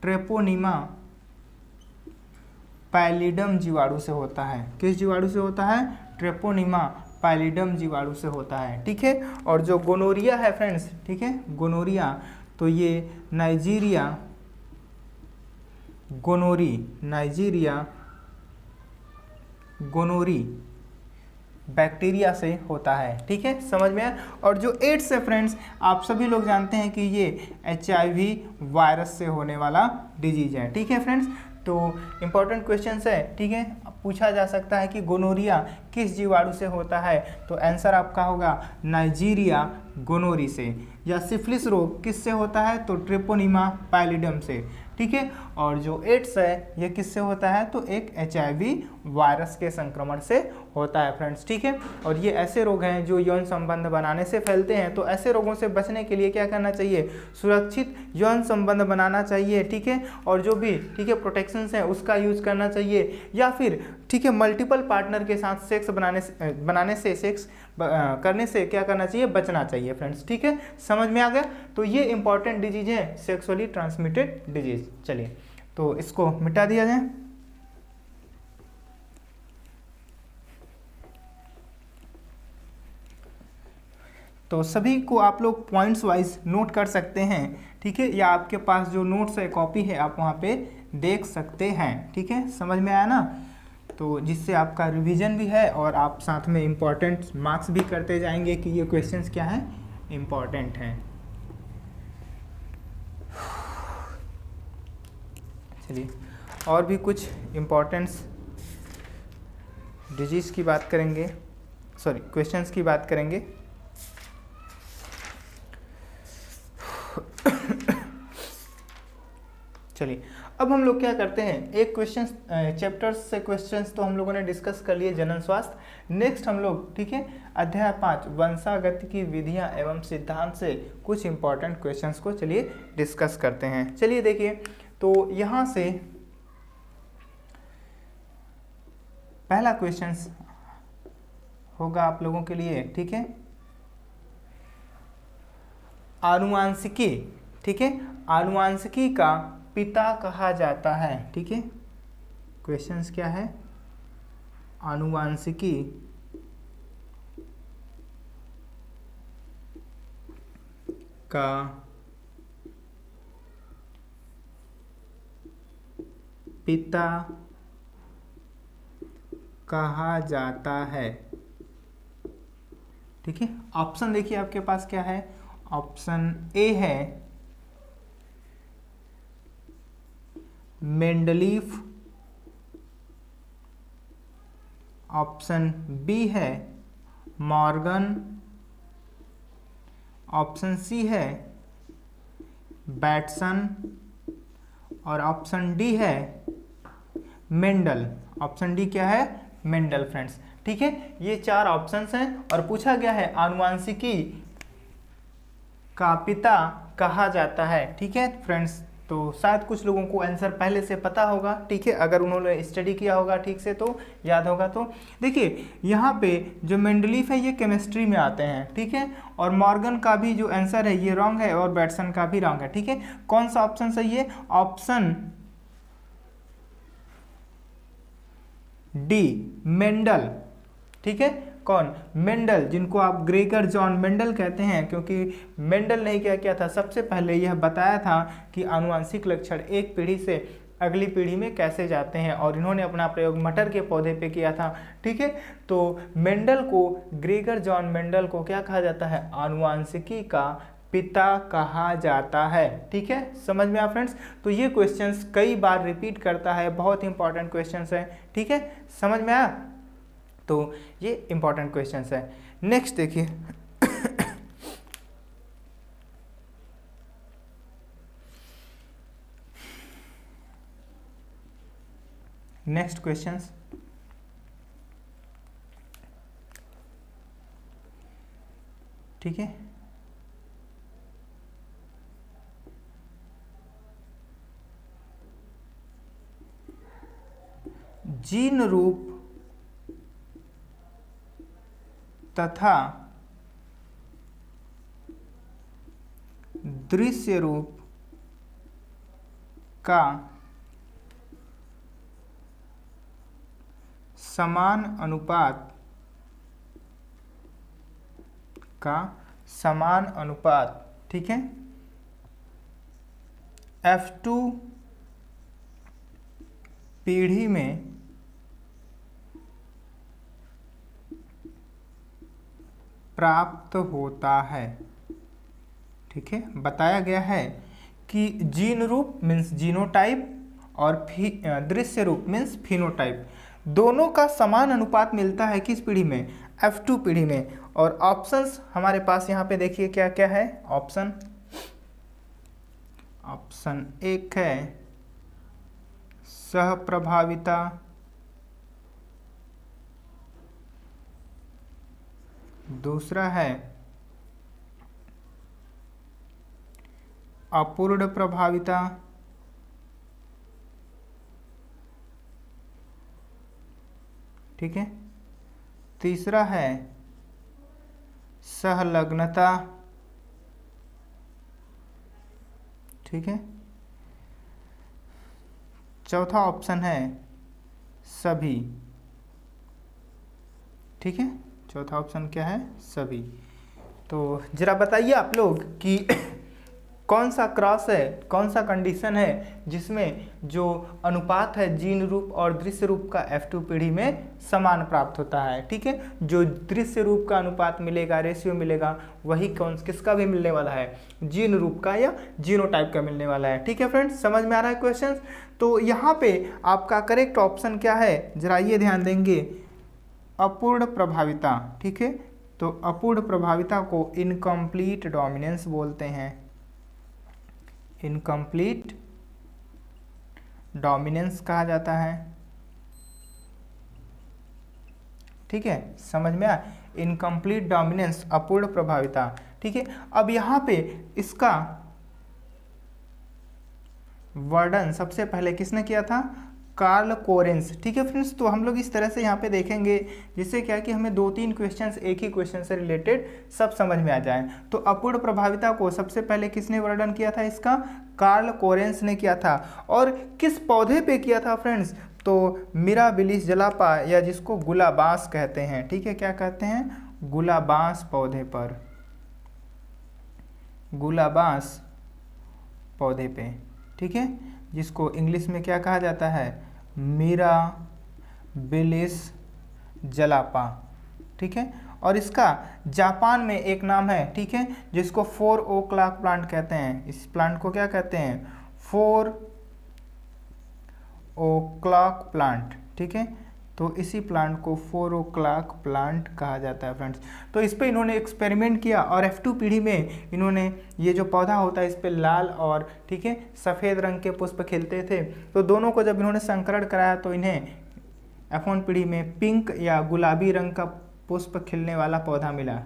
ट्रेपोनीमा पैलिडम जीवाणु से होता है। किस जीवाणु से होता है, ट्रेपोनीमा पैलिडम जीवाणु से होता है। ठीक है, और जो गोनोरिया है फ्रेंड्स, ठीक है, गोनोरिया, तो ये नाइजीरिया गोनोरी बैक्टीरिया से होता है। ठीक है, समझ में आया। और जो एड्स है फ्रेंड्स, आप सभी लोग जानते हैं कि ये HIV वायरस से होने वाला डिजीज है। ठीक है फ्रेंड्स, तो इंपॉर्टेंट क्वेश्चंस है। ठीक है, पूछा जा सकता है कि गोनोरिया किस जीवाणु से होता है, तो आंसर आपका होगा नाइजीरिया गोनोरी से। या सिफिलिस रोग किससे होता है, तो ट्रेपोनीमा पैलिडम से। ठीक है, और जो एड्स है ये किससे होता है, तो एक HIV वायरस के संक्रमण से होता है फ्रेंड्स। ठीक है, और ये ऐसे रोग हैं जो यौन संबंध बनाने से फैलते हैं। तो ऐसे रोगों से बचने के लिए क्या करना चाहिए, सुरक्षित यौन संबंध बनाना चाहिए। ठीक है, और जो भी, ठीक है, प्रोटेक्शंस हैं उसका यूज करना चाहिए, या फिर, ठीक है, मल्टीपल पार्टनर के साथ सेक्स करने से क्या करना चाहिए, बचना चाहिए फ्रेंड्स। ठीक है, समझ में आ गया। तो ये इंपॉर्टेंट डिजीज है, सेक्सुअली ट्रांसमिटेड डिजीज। चलिए, तो इसको मिटा दिया जाए। तो सभी को आप लोग पॉइंट्स वाइज नोट कर सकते हैं। ठीक है, या आपके पास जो नोट्स है, कॉपी है, आप वहाँ पे देख सकते हैं। ठीक है, समझ में आया ना। तो जिससे आपका रिवीजन भी है और आप साथ में इम्पॉर्टेंट मार्क्स भी करते जाएंगे कि ये क्वेश्चंस क्या हैं, इम्पॉर्टेंट हैं। चलिए, और भी कुछ इम्पॉर्टेंट्स डिजीज की बात करेंगे, सॉरी क्वेश्चंस की बात करेंगे। चलिए, अब हम लोग क्या करते हैं, एक क्वेश्चन चैप्टर्स से क्वेश्चंस तो हम लोगों ने डिस्कस कर लिए जनन स्वास्थ्य। नेक्स्ट हम लोग, ठीक है, अध्याय 5 वंशागति की विधियां एवं सिद्धांत से कुछ इंपॉर्टेंट क्वेश्चंस को चलिए डिस्कस करते हैं। चलिए देखिए, तो यहाँ से पहला क्वेश्चन होगा आप लोगों के लिए, ठीक है। आनुवांशिकी, ठीक है, आनुवांशिकी का पिता कहा जाता है, ठीक है। क्वेश्चंस क्या है, आनुवांशिकी का पिता कहा जाता है, ठीक है। ऑप्शन देखिए आपके पास क्या है, ऑप्शन ए है मेंडलीफ, ऑप्शन बी है मॉर्गन, ऑप्शन सी है बैटसन और ऑप्शन डी है मेंडल। ऑप्शन डी क्या है, मेंडल फ्रेंड्स, ठीक है। ये 4 ऑप्शंस हैं और पूछा गया है आनुवांशिकी का पिता कहा जाता है, ठीक है फ्रेंड्स। तो शायद कुछ लोगों को आंसर पहले से पता होगा, ठीक है, अगर उन्होंने स्टडी किया होगा ठीक से तो याद होगा। तो देखिए यहाँ पे जो मेंडलीफ है ये केमिस्ट्री में आते हैं, ठीक है, और मॉर्गन का भी जो आंसर है ये रॉन्ग है और बैटसन का भी रॉन्ग है, ठीक है। कौन सा ऑप्शन सही है, ऑप्शन डी मेंडल, ठीक है। कौन, मेंडल, जिनको आप ग्रेगर जॉन मेंडल कहते हैं, क्योंकि मेंडल ने क्या किया था, सबसे पहले यह बताया था कि आनुवांशिक लक्षण एक पीढ़ी से अगली पीढ़ी में कैसे जाते हैं, और इन्होंने अपना प्रयोग मटर के पौधे पे किया था, ठीक है। तो मेंडल को, ग्रेगर जॉन मेंडल को क्या कहा जाता है, आनुवांशिकी का पिता कहा जाता है, ठीक है। समझ में आया फ्रेंड्स। तो ये क्वेश्चंस कई बार रिपीट करता है, बहुत इंपॉर्टेंट क्वेश्चंस है, ठीक है, समझ में आया। तो ये इंपॉर्टेंट क्वेश्चंस है। नेक्स्ट देखिए नेक्स्ट क्वेश्चंस, ठीक है। जीन रूप तथा दृश्य रूप का समान अनुपात, ठीक है, F2 पीढ़ी में प्राप्त होता है, ठीक है। बताया गया है कि जीन रूप मीन्स जीनोटाइप और दृश्य रूप मीन्स फिनोटाइप, दोनों का समान अनुपात मिलता है किस पीढ़ी में, F2 पीढ़ी में। और ऑप्शंस हमारे पास यहाँ पे देखिए क्या क्या है, ऑप्शन एक है सहप्रभाविता, दूसरा है अपूर्ण प्रभाविता, ठीक है, तीसरा है सहलग्नता, ठीक है, चौथा ऑप्शन है सभी, ठीक है। चौथा ऑप्शन क्या है, सभी। तो जरा बताइए आप लोग कि कौन सा क्रॉस है, कौन सा कंडीशन है जिसमें जो अनुपात है जीन रूप और दृश्य रूप का F2 पीढ़ी में समान प्राप्त होता है, ठीक है। जो दृश्य रूप का अनुपात मिलेगा, रेशियो मिलेगा, वही किसका भी मिलने वाला है, जीन रूप का या जीनोटाइप का मिलने वाला है, ठीक है फ्रेंड्स। समझ में आ रहा है क्वेश्चन। तो यहाँ पे आपका करेक्ट ऑप्शन क्या है, जरा ये ध्यान देंगे, अपूर्ण प्रभाविता, ठीक है। तो अपूर्ण प्रभाविता को इनकम्प्लीट डोमिनेंस बोलते हैं, इनकम्प्लीट डोमिनेंस कहा जाता है, ठीक है। समझ में आया, इनकम्प्लीट डोमिनेंस, अपूर्ण प्रभाविता, ठीक है। अब यहाँ पे इसका वर्णन सबसे पहले किसने किया था, कार्ल कोरेंस। ठीक है फ्रेंड्स, तो हम लोग इस तरह से यहाँ पे देखेंगे जिससे क्या कि हमें 2-3 क्वेश्चंस एक ही क्वेश्चन से रिलेटेड सब समझ में आ जाए। तो अपूर्ण प्रभाविता को सबसे पहले किसने वर्णन किया था इसका? कार्ल कोरेंस ने किया था। और किस पौधे पे किया था फ्रेंड्स? तो मिराबिलिस जलापा, या जिसको गुलाबांस कहते हैं। ठीक है, क्या कहते हैं? गुलाबांस पौधे पर, गुलाबांस पौधे पे। ठीक है, जिसको इंग्लिश में क्या कहा जाता है? मिराबिलिस जलापा। ठीक है, और इसका जापान में एक नाम है, ठीक है, जिसको 4 o'clock प्लांट कहते हैं। इस प्लांट को क्या कहते हैं? 4 o'clock प्लांट। ठीक है, तो इसी प्लांट को 4 o'clock प्लांट कहा जाता है फ्रेंड्स। तो इस पे इन्होंने एक्सपेरिमेंट किया और F2 पीढ़ी में इन्होंने ये जो पौधा होता है इस पे लाल और ठीक है सफ़ेद रंग के पुष्प खिलते थे। तो दोनों को जब इन्होंने संकरण कराया तो इन्हें F1 पीढ़ी में पिंक या गुलाबी रंग का पुष्प खिलने वाला पौधा मिला।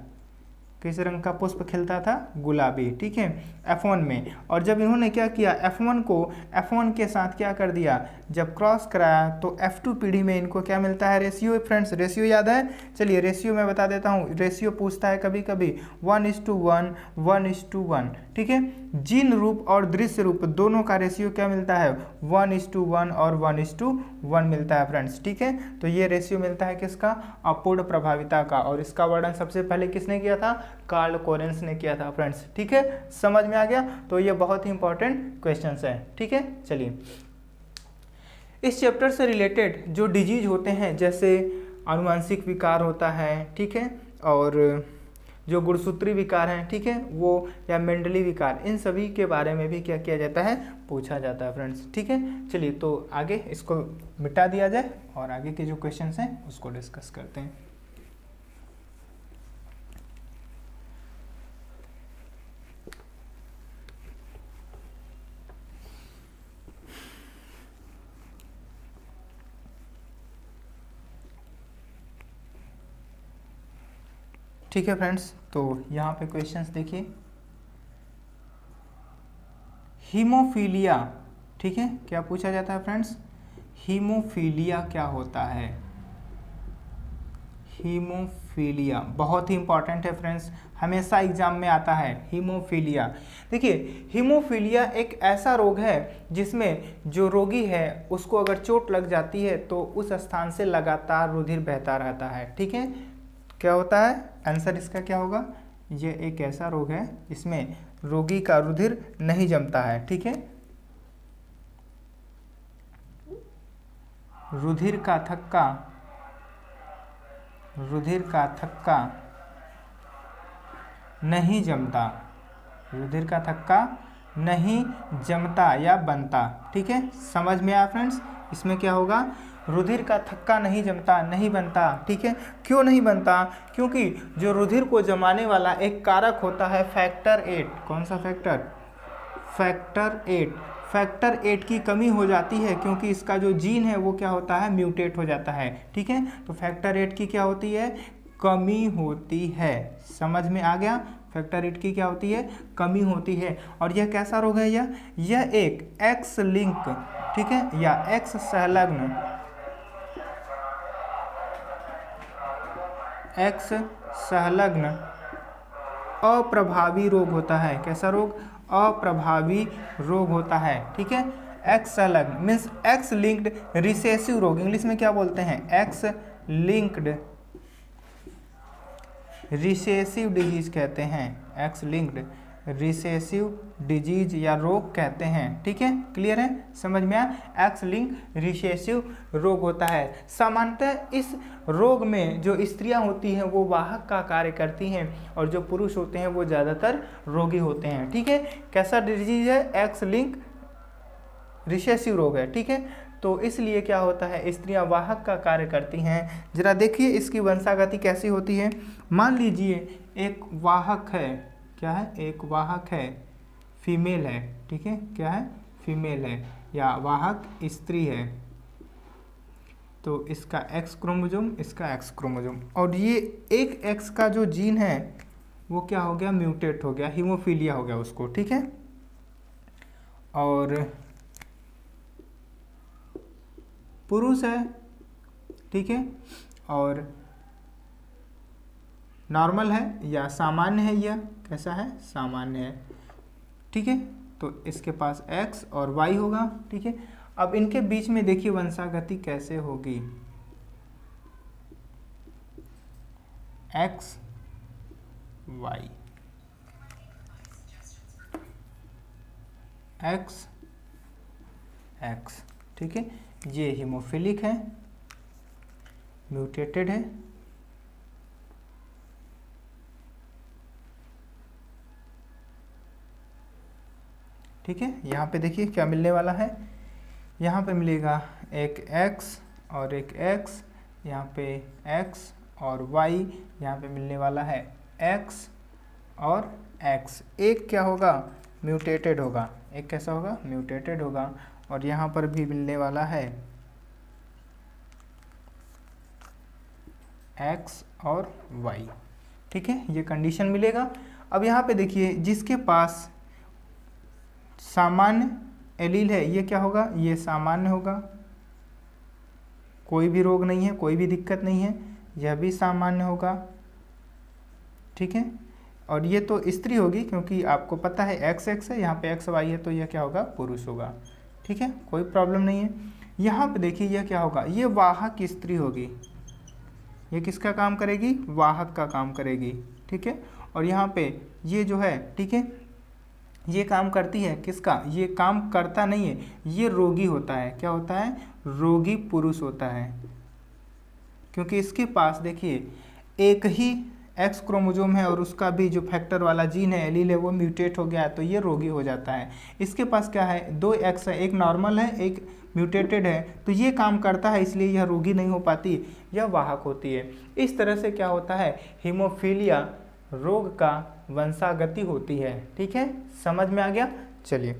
किस रंग का पुष्प खिलता था? गुलाबी। ठीक है, F1 में। और जब इन्होंने क्या किया, F1 को F1 के साथ क्या कर दिया, जब क्रॉस कराया तो F2 पीढ़ी में इनको क्या मिलता है? रेशियो। फ्रेंड्स रेशियो याद है? चलिए रेशियो मैं बता देता हूँ। रेशियो पूछता है कभी कभी 1:1, 1:1। ठीक है, जीन रूप और दृश्य रूप दोनों का रेशियो क्या मिलता है? 1:1 और 1:1 मिलता है फ्रेंड्स। ठीक है, तो ये रेशियो मिलता है किसका? अपूर्ण प्रभाविता का। और इसका वर्णन सबसे पहले किसने किया था? कार्ल कोरेंस ने किया था फ्रेंड्स। ठीक है, समझ में आ गया? तो ये बहुत ही इंपॉर्टेंट क्वेश्चंस है। ठीक है, चलिए इस चैप्टर से रिलेटेड जो डिजीज होते हैं, जैसे आनुवंशिक विकार होता है, ठीक है, और जो गुणसूत्री विकार हैं, ठीक है, वो या मेंडली विकार, इन सभी के बारे में भी क्या किया जाता है? पूछा जाता है फ्रेंड्स। ठीक है, चलिए तो आगे इसको मिटा दिया जाए और आगे के जो क्वेश्चंस हैं उसको डिस्कस करते हैं। ठीक है फ्रेंड्स, तो यहाँ पे क्वेश्चंस देखिए। हीमोफीलिया, ठीक है, क्या पूछा जाता है फ्रेंड्स? हीमोफीलिया क्या होता है? हीमोफीलिया बहुत ही इंपॉर्टेंट है फ्रेंड्स, हमेशा एग्जाम में आता है हीमोफीलिया। देखिए हीमोफीलिया एक ऐसा रोग है जिसमें जो रोगी है उसको अगर चोट लग जाती है तो उस स्थान से लगातार रुधिर बहता रहता है। ठीक है, क्या होता है? आंसर इसका क्या होगा? ये एक ऐसा रोग है इसमें रोगी का रुधिर नहीं जमता है। ठीक है, रुधिर का थक्का नहीं जमता, रुधिर का थक्का नहीं जमता या बनता। ठीक है, समझ में आया फ्रेंड्स? इसमें क्या होगा? रुधिर का थक्का नहीं जमता, नहीं बनता। ठीक है, क्यों नहीं बनता? क्योंकि जो रुधिर को जमाने वाला एक कारक होता है फैक्टर 8। कौन सा फैक्टर? फैक्टर 8। फैक्टर 8 की कमी हो जाती है क्योंकि इसका जो जीन है वो क्या होता है? म्यूटेट हो जाता है। ठीक है, तो फैक्टर 8 की क्या होती है? कमी होती है। समझ में आ गया? फैक्टर 8 की क्या होती है? कमी होती है। और यह कैसा रोग है? यह एक एक्स लिंक, ठीक है, या एक्स संलग्न अप्रभावी रोग होता है। कैसा रोग? अप्रभावी रोग होता है। ठीक है, एक्स संलग्न मीन्स एक्स लिंक्ड रिसेसिव रोग, इंग्लिश में क्या बोलते हैं? एक्स लिंक्ड रिसेसिव डिजीज कहते हैं, एक्स लिंक्ड रिसेसिव डिजीज या रोग कहते हैं। ठीक है, क्लियर है? समझ में आया? एक्स लिंक रिसेसिव रोग होता है। सामान्यतः इस रोग में जो स्त्रियां होती हैं वो वाहक का कार्य करती हैं और जो पुरुष होते हैं वो ज़्यादातर रोगी होते हैं। ठीक है, कैसा डिजीज है? एक्स लिंक रिसेसिव रोग है। ठीक है, तो इसलिए क्या होता है? स्त्रियां वाहक का कार्य करती हैं। जरा देखिए इसकी वंशागति कैसी होती है। मान लीजिए एक वाहक है, क्या है? एक वाहक है, फीमेल है। ठीक है, क्या है? फीमेल है या वाहक स्त्री है। तो इसका एक्स क्रोमोसोम, इसका एक्स क्रोमोसोम, और ये एक एक्स का जो जीन है वो क्या हो गया? म्यूटेट हो गया, हीमोफीलिया हो गया उसको। ठीक है, और पुरुष है, ठीक है, और नॉर्मल है या सामान्य है, यह कैसा है, सामान्य है, ठीक है। तो इसके पास x और y होगा, ठीक है। अब इनके बीच में देखिए वंशागति कैसे होगी, x y, x x, ठीक है। ये हीमोफिलिक है, म्यूटेटेड है, ठीक है। यहाँ पे देखिए क्या मिलने वाला है, यहाँ पे मिलेगा एक x और एक x, यहाँ पे x और y, यहाँ पे मिलने वाला है x और x। एक क्या होगा, म्यूटेटेड होगा, एक कैसा होगा, म्यूटेटेड होगा, और यहाँ पर भी मिलने वाला है x और y, ठीक है। ये कंडीशन मिलेगा। अब यहाँ पे देखिए जिसके पास सामान्य एलील है, ये क्या होगा, ये सामान्य होगा, कोई भी रोग नहीं है, कोई भी दिक्कत नहीं है, यह भी सामान्य होगा, ठीक है। और ये तो स्त्री होगी क्योंकि आपको पता है एक्स एक्स है, यहाँ पे एक्स वाई है, तो यह क्या होगा, पुरुष होगा, ठीक है, कोई प्रॉब्लम नहीं है। यहाँ पे देखिए यह क्या होगा, ये वाहक स्त्री होगी, ये किसका काम करेगी, वाहक का काम करेगी, ठीक है। और यहाँ पे ये जो है, ठीक है, ये काम करती है किसका, ये काम करता नहीं है, ये रोगी होता है, क्या होता है, रोगी पुरुष होता है, क्योंकि इसके पास देखिए एक ही एक्स क्रोमोजोम है और उसका भी जो फैक्टर वाला जीन है, एलील है, वो म्यूटेट हो गया है, तो ये रोगी हो जाता है। इसके पास क्या है, दो एक्स है, एक नॉर्मल है, एक म्यूटेटेड है, तो ये काम करता है, इसलिए यह रोगी नहीं हो पाती, यह वाहक होती है। इस तरह से क्या होता है, हीमोफीलिया रोग का वंशागति होती है, ठीक है, समझ में आ गया। चलिए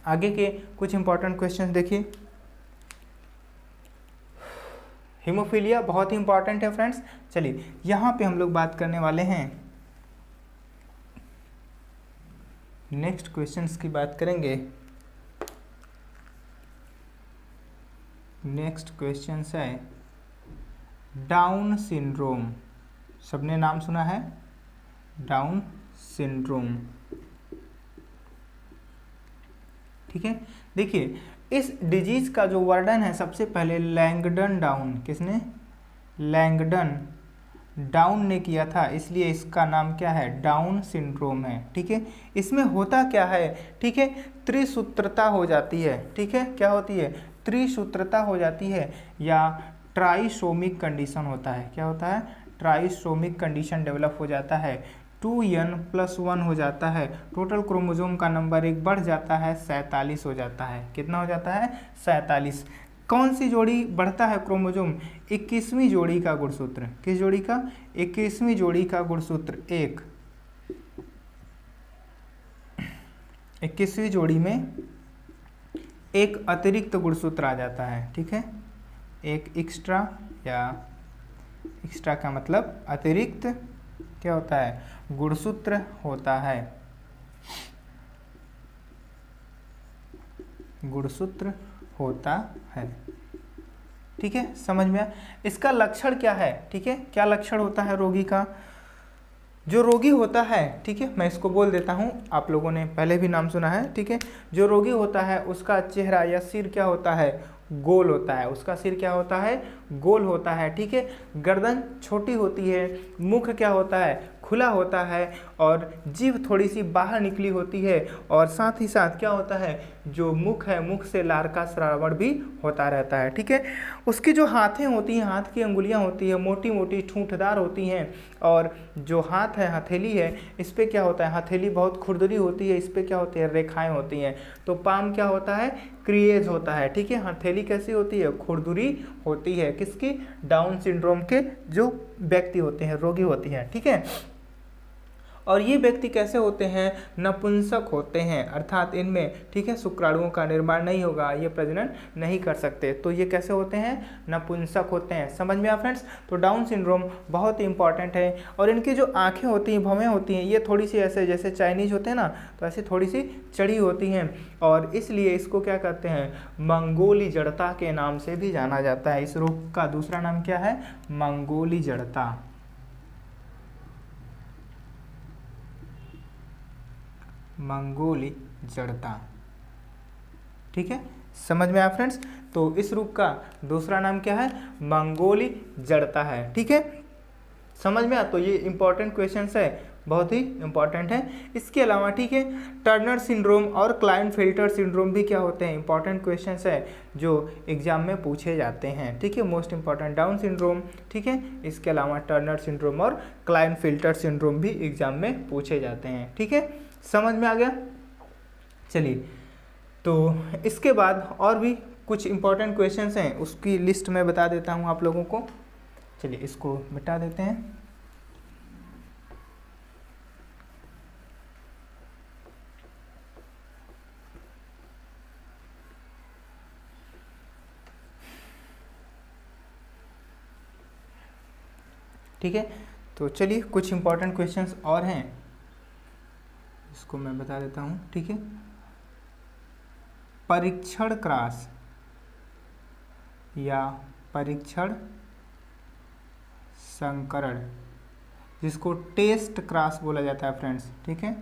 आगे के कुछ इंपॉर्टेंट क्वेश्चन देखिए। हीमोफीलिया बहुत ही इंपॉर्टेंट है फ्रेंड्स। चलिए यहाँ पे हम लोग बात करने वाले हैं, नेक्स्ट क्वेश्चंस की बात करेंगे। नेक्स्ट क्वेश्चन है डाउन सिंड्रोम, सबने नाम सुना है, डाउन सिंड्रोम, ठीक है। देखिए इस डिजीज का जो वर्णन है सबसे पहले लैंगडन डाउन, किसने, लैंगडन डाउन ने किया था, इसलिए इसका नाम क्या है, डाउन सिंड्रोम है, ठीक है। इसमें होता क्या है, ठीक है, त्रिसूत्रता हो जाती है, ठीक है, क्या होती है, त्रिसूत्रता हो जाती है, या ट्राइसोमिक कंडीशन होता है, क्या होता है, ट्राइसोमिक कंडीशन डेवलप हो जाता है, 2n+1 हो जाता है, टोटल क्रोमोसोम का नंबर एक बढ़ जाता है, 47 हो जाता है, कितना हो जाता है, 47। कौन सी जोड़ी बढ़ता है क्रोमोसोम, 21वीं जोड़ी का गुणसूत्र, किस जोड़ी का, 21वीं जोड़ी का गुणसूत्र 1, 21वीं जोड़ी में एक अतिरिक्त गुणसूत्र आ जाता है, ठीक है, एक एक्स्ट्रा, या एक्स्ट्रा का मतलब अतिरिक्त क्या होता है, गुणसूत्र होता है, गुणसूत्र होता है, ठीक है, समझ में आया। इसका लक्षण क्या है, ठीक है, क्या लक्षण होता है रोगी का, जो रोगी होता है, ठीक है, मैं इसको बोल देता हूँ, आप लोगों ने पहले भी नाम सुना है, ठीक है। जो रोगी होता है उसका चेहरा या सिर क्या होता है, गोल होता है, उसका सिर क्या होता है, गोल होता है, ठीक है। गर्दन छोटी होती है, मुख क्या होता है, खुला होता है, और जीभ थोड़ी सी बाहर निकली होती है, और साथ ही साथ क्या होता है, जो मुख है, मुख से लार का श्रावण भी होता रहता है, ठीक है। उसकी जो हाथें होती हैं, हाथ की अंगुलियां होती है, मोटी मोटी ठूंठदार होती हैं, और जो हाथ है, हथेली है, इस पर क्या होता है, हथेली बहुत खुरदरी होती है, इस पर क्या होती है, रेखाएं होती हैं। तो पाम क्या होता है, क्रिएज होता है, ठीक है। हथेली कैसी होती है, खुरदुरी होती है, किसकी, डाउन सिंड्रोम के जो व्यक्ति होते हैं, रोगी होती हैं, ठीक है। और ये व्यक्ति कैसे होते हैं, नपुंसक होते हैं, अर्थात इनमें ठीक है शुक्राणुओं का निर्माण नहीं होगा, ये प्रजनन नहीं कर सकते, तो ये कैसे होते हैं, नपुंसक होते हैं। समझ में आया फ्रेंड्स। तो डाउन सिंड्रोम बहुत ही इंपॉर्टेंट है, और इनकी जो आंखें होती हैं, भवें होती हैं, ये थोड़ी सी ऐसे जैसे चाइनीज होते हैं ना, तो ऐसे थोड़ी सी चढ़ी होती हैं, और इसलिए इसको क्या कहते हैं, मंगोली जड़ता के नाम से भी जाना जाता है। इस रोग का दूसरा नाम क्या है, मंगोली जड़ता। मंगोली जड़ता, ठीक है, समझ में आया फ्रेंड्स। तो इस रूप का दूसरा नाम क्या है, मंगोली जड़ता है, ठीक है, समझ में आया। तो ये इंपॉर्टेंट क्वेश्चंस है, बहुत ही इंपॉर्टेंट है। इसके अलावा ठीक है टर्नर सिंड्रोम और क्लाइनफेल्टर सिंड्रोम भी क्या होते हैं, इंपॉर्टेंट क्वेश्चंस है जो एग्जाम में पूछे जाते हैं, ठीक है, मोस्ट इंपॉर्टेंट डाउन सिंड्रोम, ठीक है, इसके अलावा टर्नर सिंड्रोम और क्लाइनफेल्टर सिंड्रोम भी एग्जाम में पूछे जाते हैं, ठीक है, समझ में आ गया। चलिए, तो इसके बाद और भी कुछ इंपॉर्टेंट क्वेश्चंस हैं, उसकी लिस्ट मैं बता देता हूँ आप लोगों को। चलिए इसको मिटा देते हैं। ठीक है, तो चलिए कुछ इंपॉर्टेंट क्वेश्चंस और हैं, इसको मैं बता देता हूँ, ठीक है। परीक्षण क्रॉस या परीक्षण संकरण, जिसको टेस्ट क्रॉस बोला जाता है फ्रेंड्स, ठीक है,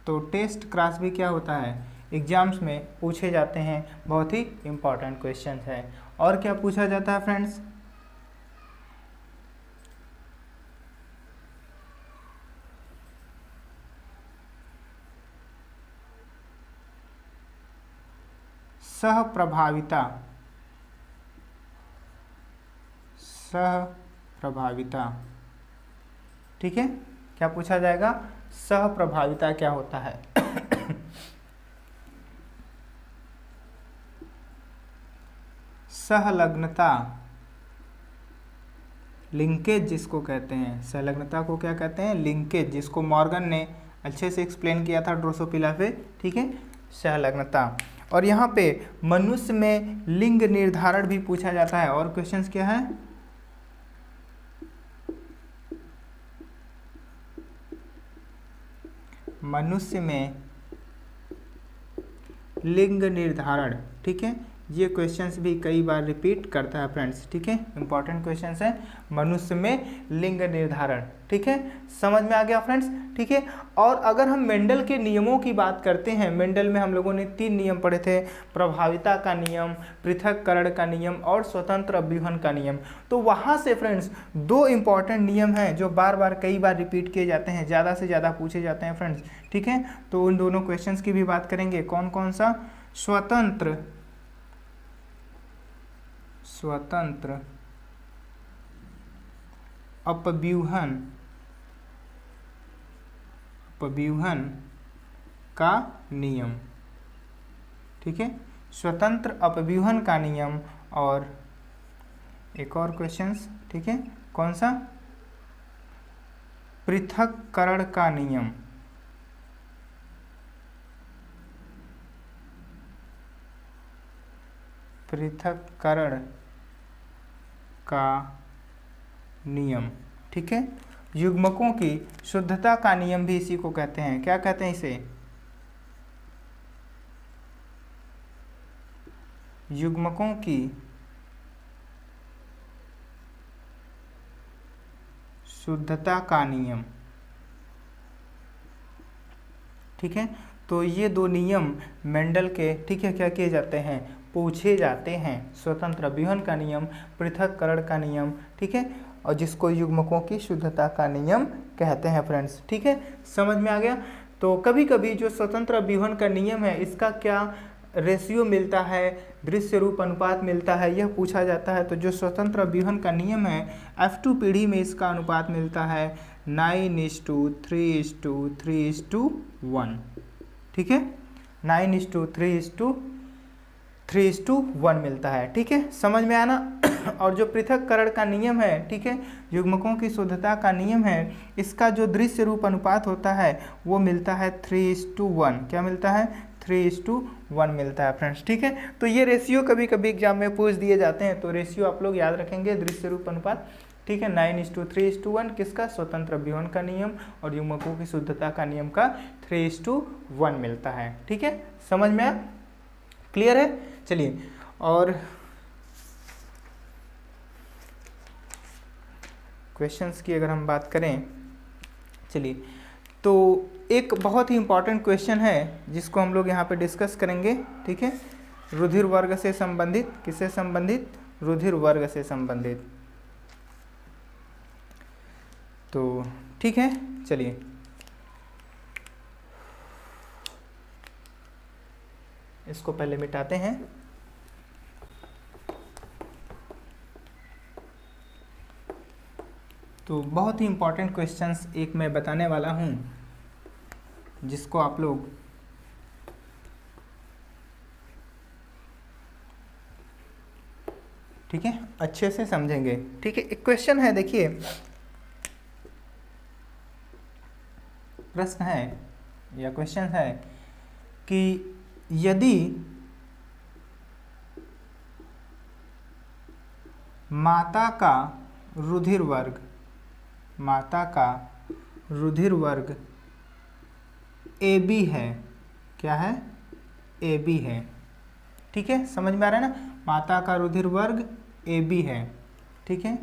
तो टेस्ट क्रॉस भी क्या होता है, एग्जाम्स में पूछे जाते हैं, बहुत ही इंपॉर्टेंट क्वेश्चन है। और क्या पूछा जाता है फ्रेंड्स, सहप्रभाविता, सहप्रभाविता, ठीक है, क्या पूछा जाएगा, सहप्रभाविता क्या होता है। सहलग्नता, लिंकेज जिसको कहते हैं, सहलग्नता को क्या कहते हैं, लिंकेज, जिसको मॉर्गन ने अच्छे से एक्सप्लेन किया था ड्रोसोफिला पे, ठीक है, सहलग्नता। और यहाँ पे मनुष्य में लिंग निर्धारण भी पूछा जाता है, और क्वेश्चंस क्या है, मनुष्य में लिंग निर्धारण, ठीक है, ये क्वेश्चंस भी कई बार रिपीट करता है फ्रेंड्स, ठीक है, इंपॉर्टेंट क्वेश्चंस है, मनुष्य में लिंग निर्धारण, ठीक है, समझ में आ गया फ्रेंड्स, ठीक है। और अगर हम मेंडल के नियमों की बात करते हैं, मेंडल में हम लोगों ने 3 नियम पढ़े थे, प्रभाविता का नियम, पृथक्करण का नियम और स्वतंत्र अभ्यूहन का नियम। तो वहाँ से फ्रेंड्स 2 इंपॉर्टेंट नियम हैं जो बार बार कई बार रिपीट किए जाते हैं, ज़्यादा से ज़्यादा पूछे जाते हैं फ्रेंड्स, ठीक है, तो उन दोनों क्वेश्चंस की भी बात करेंगे। कौन कौन सा, स्वतंत्र अपव्यूहन का नियम, ठीक है, स्वतंत्र अपव्यूहन का नियम। और एक और क्वेश्चंस, ठीक है, कौन सा, पृथक्करण का नियम, पृथक्करण का नियम, ठीक है, युग्मकों की शुद्धता का नियम भी इसी को कहते हैं, क्या कहते हैं इसे, युग्मकों की शुद्धता का नियम, ठीक है। तो ये 2 नियम मेंडल के, ठीक है, क्या किए जाते हैं, पूछे जाते हैं, स्वतंत्र अभ्यूहन का नियम, पृथक्करण का नियम, ठीक है, और जिसको युग्मकों की शुद्धता का नियम कहते हैं फ्रेंड्स, ठीक है, समझ में आ गया। तो कभी कभी जो स्वतंत्र अभ्यूहन का नियम है, इसका क्या रेशियो मिलता है, दृश्य रूप अनुपात मिलता है, यह पूछा जाता है। तो जो स्वतंत्र अभ्यूहन का नियम है, F2 पीढ़ी में इसका अनुपात मिलता है 9:3:3:1, ठीक है, 9:3:1, 3:1 मिलता है। ठीक है, समझ में आया ना। और जो पृथक्करण का नियम है, ठीक है, युग्मकों की शुद्धता का नियम है, इसका जो दृश्य रूप अनुपात होता है वो मिलता है 3:1। क्या मिलता है? 3:1 मिलता है फ्रेंड्स। ठीक है, तो ये रेशियो कभी कभी एग्जाम में पूछ दिए जाते हैं, तो रेशियो आप लोग याद रखेंगे, दृश्य रूप अनुपात। ठीक है, 9:3:1 किसका? स्वतंत्र अभिवन का नियम, और युग्मकों की शुद्धता का नियम का 3:1 मिलता है। ठीक है, समझ में आया? क्लियर है? चलिए, और क्वेश्चंस की अगर हम बात करें, चलिए, तो एक बहुत ही इंपॉर्टेंट क्वेश्चन है जिसको हम लोग यहाँ पे डिस्कस करेंगे। ठीक है, रुधिर वर्ग से संबंधित, किससे संबंधित? रुधिर वर्ग से संबंधित। तो ठीक है, चलिए, इसको पहले मिटाते हैं। तो बहुत ही इंपॉर्टेंट क्वेश्चंस एक मैं बताने वाला हूं, जिसको आप लोग ठीक है अच्छे से समझेंगे। ठीक है, एक क्वेश्चन है, देखिए, प्रश्न है या क्वेश्चन है कि यदि माता का रुधिर वर्ग, माता का रुधिर वर्ग AB है, क्या है? AB है। ठीक है, समझ में आ रहा है ना? माता का रुधिर वर्ग AB है। ठीक है,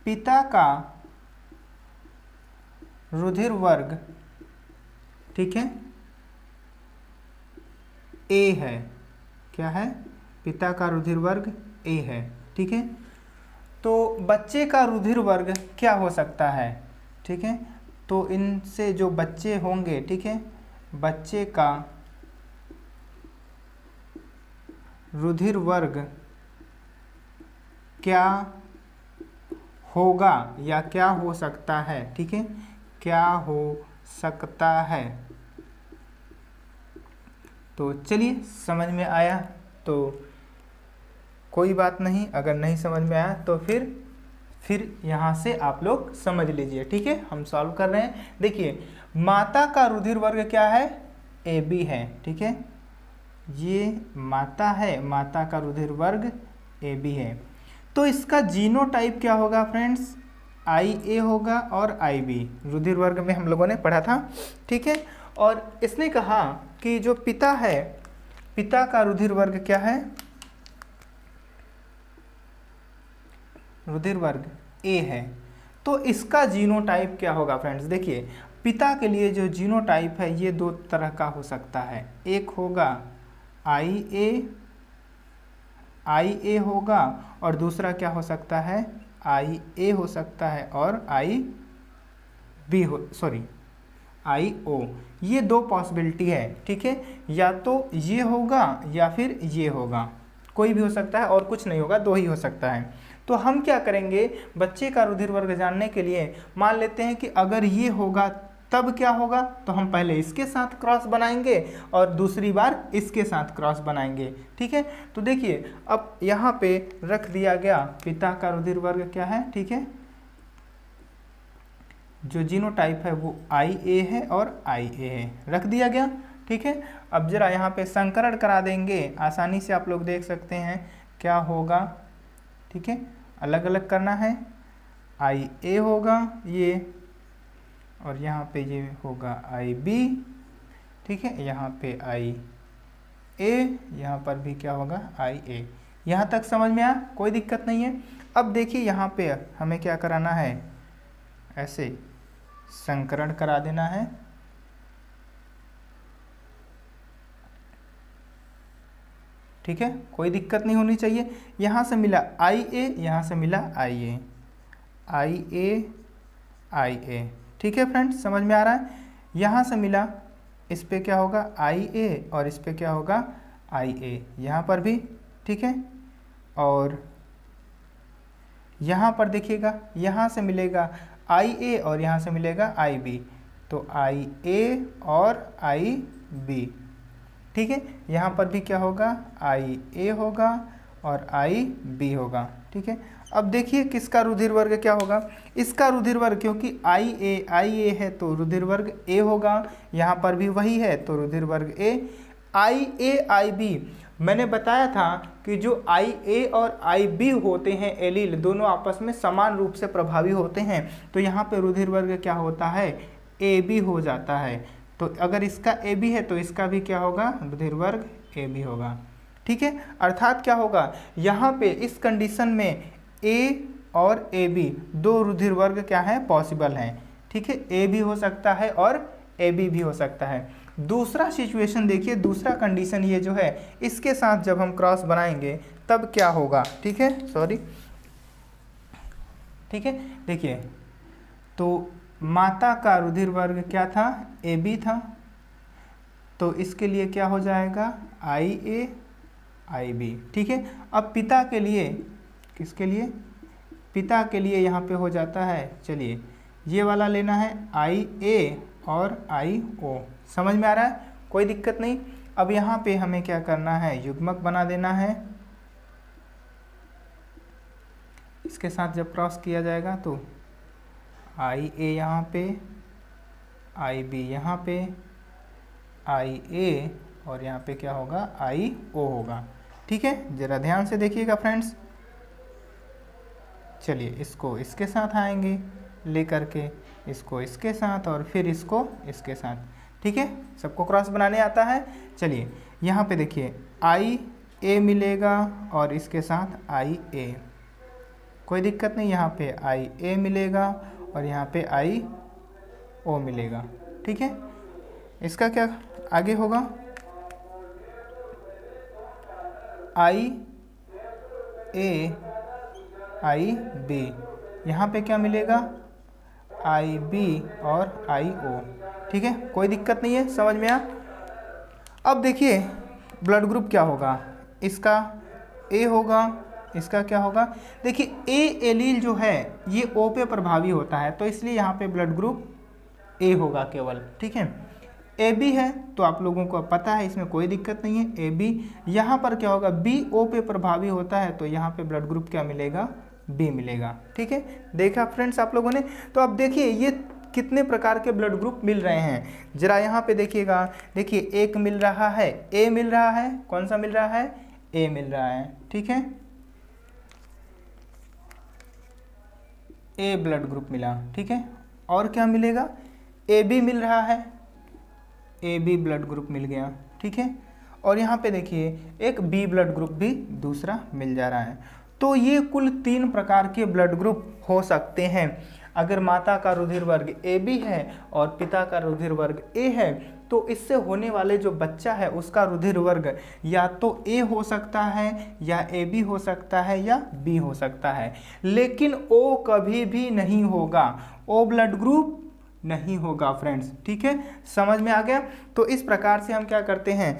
पिता का रुधिर वर्ग, ठीक है, A है। क्या है? पिता का रुधिर वर्ग A है। ठीक है, तो बच्चे का रुधिर वर्ग क्या हो सकता है? ठीक है, तो इनसे जो बच्चे होंगे, ठीक है, बच्चे का रुधिर वर्ग क्या होगा या क्या हो सकता है? ठीक है, क्या हो सकता है? तो चलिए, समझ में आया तो कोई बात नहीं, अगर नहीं समझ में आया तो फिर यहाँ से आप लोग समझ लीजिए। ठीक है, हम सॉल्व कर रहे हैं। देखिए, माता का रुधिर वर्ग क्या है? AB है। ठीक है, ये माता है, माता का रुधिर वर्ग AB है। तो इसका जीनोटाइप क्या होगा फ्रेंड्स? IA होगा और IB, रुधिर वर्ग में हम लोगों ने पढ़ा था। ठीक है, और इसने कहा कि जो पिता है, पिता का रुधिर वर्ग क्या है? रुधिर वर्ग A है। तो इसका जीनोटाइप क्या होगा फ्रेंड्स? देखिए, पिता के लिए जो जीनोटाइप है ये दो तरह का हो सकता है। एक होगा IA होगा, और दूसरा क्या हो सकता है? IA हो सकता है और IO। ये दो पॉसिबिलिटी है। ठीक है, या तो ये होगा या फिर ये होगा, कोई भी हो सकता है और कुछ नहीं होगा, दो ही हो सकता है। तो हम क्या करेंगे, बच्चे का रुधिर वर्ग जानने के लिए मान लेते हैं कि अगर ये होगा तब क्या होगा, तो हम पहले इसके साथ क्रॉस बनाएंगे और दूसरी बार इसके साथ क्रॉस बनाएंगे। ठीक है, तो देखिए, अब यहाँ पे रख दिया गया पिता का रुधिर वर्ग क्या है? ठीक है, जो जीनोटाइप है वो IA है और IA है, रख दिया गया। ठीक है, अब जरा यहाँ पे संकरण करा देंगे, आसानी से आप लोग देख सकते हैं क्या होगा। ठीक है, अलग अलग करना है। IA होगा ये, और यहाँ पे ये होगा IB। ठीक है, यहाँ पे IA, यहाँ पर भी क्या होगा? IA। यहाँ तक समझ में आया? कोई दिक्कत नहीं है। अब देखिए, यहाँ पे हमें क्या कराना है, ऐसे संकरण करा देना है। ठीक है, कोई दिक्कत नहीं होनी चाहिए। यहाँ से मिला IA, यहाँ से मिला IA, IA। ठीक है फ्रेंड्स, समझ में आ रहा है? यहाँ से मिला, इस पे क्या होगा? IA, और इस पे क्या होगा? IA, यहाँ पर भी। ठीक है, और यहाँ पर देखिएगा, यहाँ से मिलेगा IA और यहाँ से मिलेगा IB, तो IA और IB। ठीक है। यहाँ पर भी क्या होगा, आई ए होगा और आई बी होगा, ठीक है। अब देखिए किसका रुधिर वर्ग क्या होगा, इसका रुधिर वर्ग, क्योंकि आई ए है तो रुधिर वर्ग ए होगा, यहाँ पर भी वही है तो रुधिर वर्ग ए। आई ए आई बी, मैंने बताया था कि जो आई ए और आई बी होते हैं एलील, दोनों आपस में समान रूप से प्रभावी होते हैं, तो यहाँ पे रुधिर वर्ग क्या होता है, ए बी हो जाता है। तो अगर इसका ए बी है तो इसका भी क्या होगा, रुधिर वर्ग ए बी होगा, ठीक है। अर्थात क्या होगा, यहाँ पे इस कंडीशन में ए और ए बी दो रुधिर वर्ग क्या है, पॉसिबल हैं, ठीक है। ए भी हो सकता है और ए बी भी हो सकता है। दूसरा सिचुएशन देखिए, दूसरा कंडीशन ये जो है, इसके साथ जब हम क्रॉस बनाएंगे तब क्या होगा, ठीक है, सॉरी, ठीक है। देखिए तो माता का रुधिर वर्ग क्या था, ए बी था, तो इसके लिए क्या हो जाएगा, आई ए आई बी, ठीक है। अब पिता के लिए, किसके लिए, पिता के लिए यहाँ पे हो जाता है, चलिए ये वाला लेना है, आई ए और आई ओ, समझ में आ रहा है, कोई दिक्कत नहीं। अब यहाँ पे हमें क्या करना है, युग्मक बना देना है, इसके साथ जब क्रॉस किया जाएगा तो आई ए यहाँ पे, आई बी यहाँ पे, आई ए और यहाँ पे क्या होगा, आई ओ होगा, ठीक है। जरा ध्यान से देखिएगा फ्रेंड्स, चलिए इसको इसके साथ आएंगे लेकर के, इसको इसके साथ और फिर इसको इसके साथ, ठीक है। सबको क्रॉस बनाने आता है। चलिए यहाँ पे देखिए आई ए मिलेगा और इसके साथ आई ए, कोई दिक्कत नहीं, यहाँ पे आई ए मिलेगा और यहाँ पे आई ओ मिलेगा, ठीक है। इसका क्या आगे होगा, आई ए आई बी, यहाँ पे क्या मिलेगा, आई बी और आई ओ, ठीक है, कोई दिक्कत नहीं है, समझ में आ। अब देखिए ब्लड ग्रुप क्या होगा, इसका ए होगा, इसका क्या होगा, देखिए ए एलील जो है ये ओ पे प्रभावी होता है, तो इसलिए यहाँ पे ब्लड ग्रुप ए होगा केवल, ठीक है। ए बी है तो आप लोगों को पता है, इसमें कोई दिक्कत नहीं है, ए बी। यहाँ पर क्या होगा, बी ओ पे प्रभावी होता है, तो यहाँ पे ब्लड ग्रुप क्या मिलेगा, बी मिलेगा, ठीक है। देखा फ्रेंड्स आप लोगों ने, तो अब देखिए ये कितने प्रकार के ब्लड ग्रुप मिल रहे हैं, जरा यहाँ पे देखिएगा, देखिए एक मिल रहा है, ए मिल रहा है, कौन सा मिल रहा है, ए मिल रहा है, ठीक है, ए ब्लड ग्रुप मिला, ठीक है। और क्या मिलेगा, ए बी मिल रहा है, ए बी ब्लड ग्रुप मिल गया, ठीक है। और यहाँ पे देखिए एक बी ब्लड ग्रुप भी दूसरा मिल जा रहा है। तो ये कुल 3 प्रकार के ब्लड ग्रुप हो सकते हैं। अगर माता का रुधिर वर्ग ए बी है और पिता का रुधिर वर्ग ए है, तो इससे होने वाले जो बच्चा है उसका रुधिर वर्ग या तो ए हो सकता है या ए बी हो सकता है या बी हो सकता है, लेकिन ओ कभी भी नहीं होगा, ओ ब्लड ग्रुप नहीं होगा फ्रेंड्स, ठीक है, समझ में आ गया। तो इस प्रकार से हम क्या करते हैं,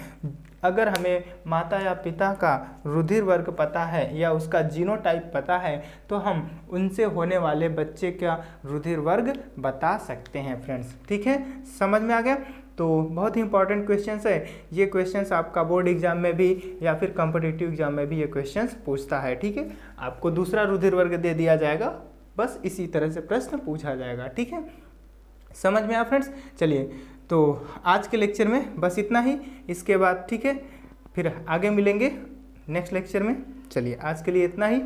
अगर हमें माता या पिता का रुधिर वर्ग पता है या उसका जीनोटाइप पता है, तो हम उनसे होने वाले बच्चे का रुधिर वर्ग बता सकते हैं फ्रेंड्स, ठीक है, समझ में आ गया। तो बहुत ही इंपॉर्टेंट क्वेश्चंस है ये, क्वेश्चंस आपका बोर्ड एग्जाम में भी या फिर कॉम्पिटिटिव एग्जाम में भी ये क्वेश्चंस पूछता है, ठीक है। आपको दूसरा रुधिर वर्ग दे दिया जाएगा, बस इसी तरह से प्रश्न पूछा जाएगा, ठीक है, समझ में आया फ्रेंड्स। चलिए तो आज के लेक्चर में बस इतना ही, इसके बाद ठीक है फिर आगे मिलेंगे नेक्स्ट लेक्चर में। चलिए आज के लिए इतना ही।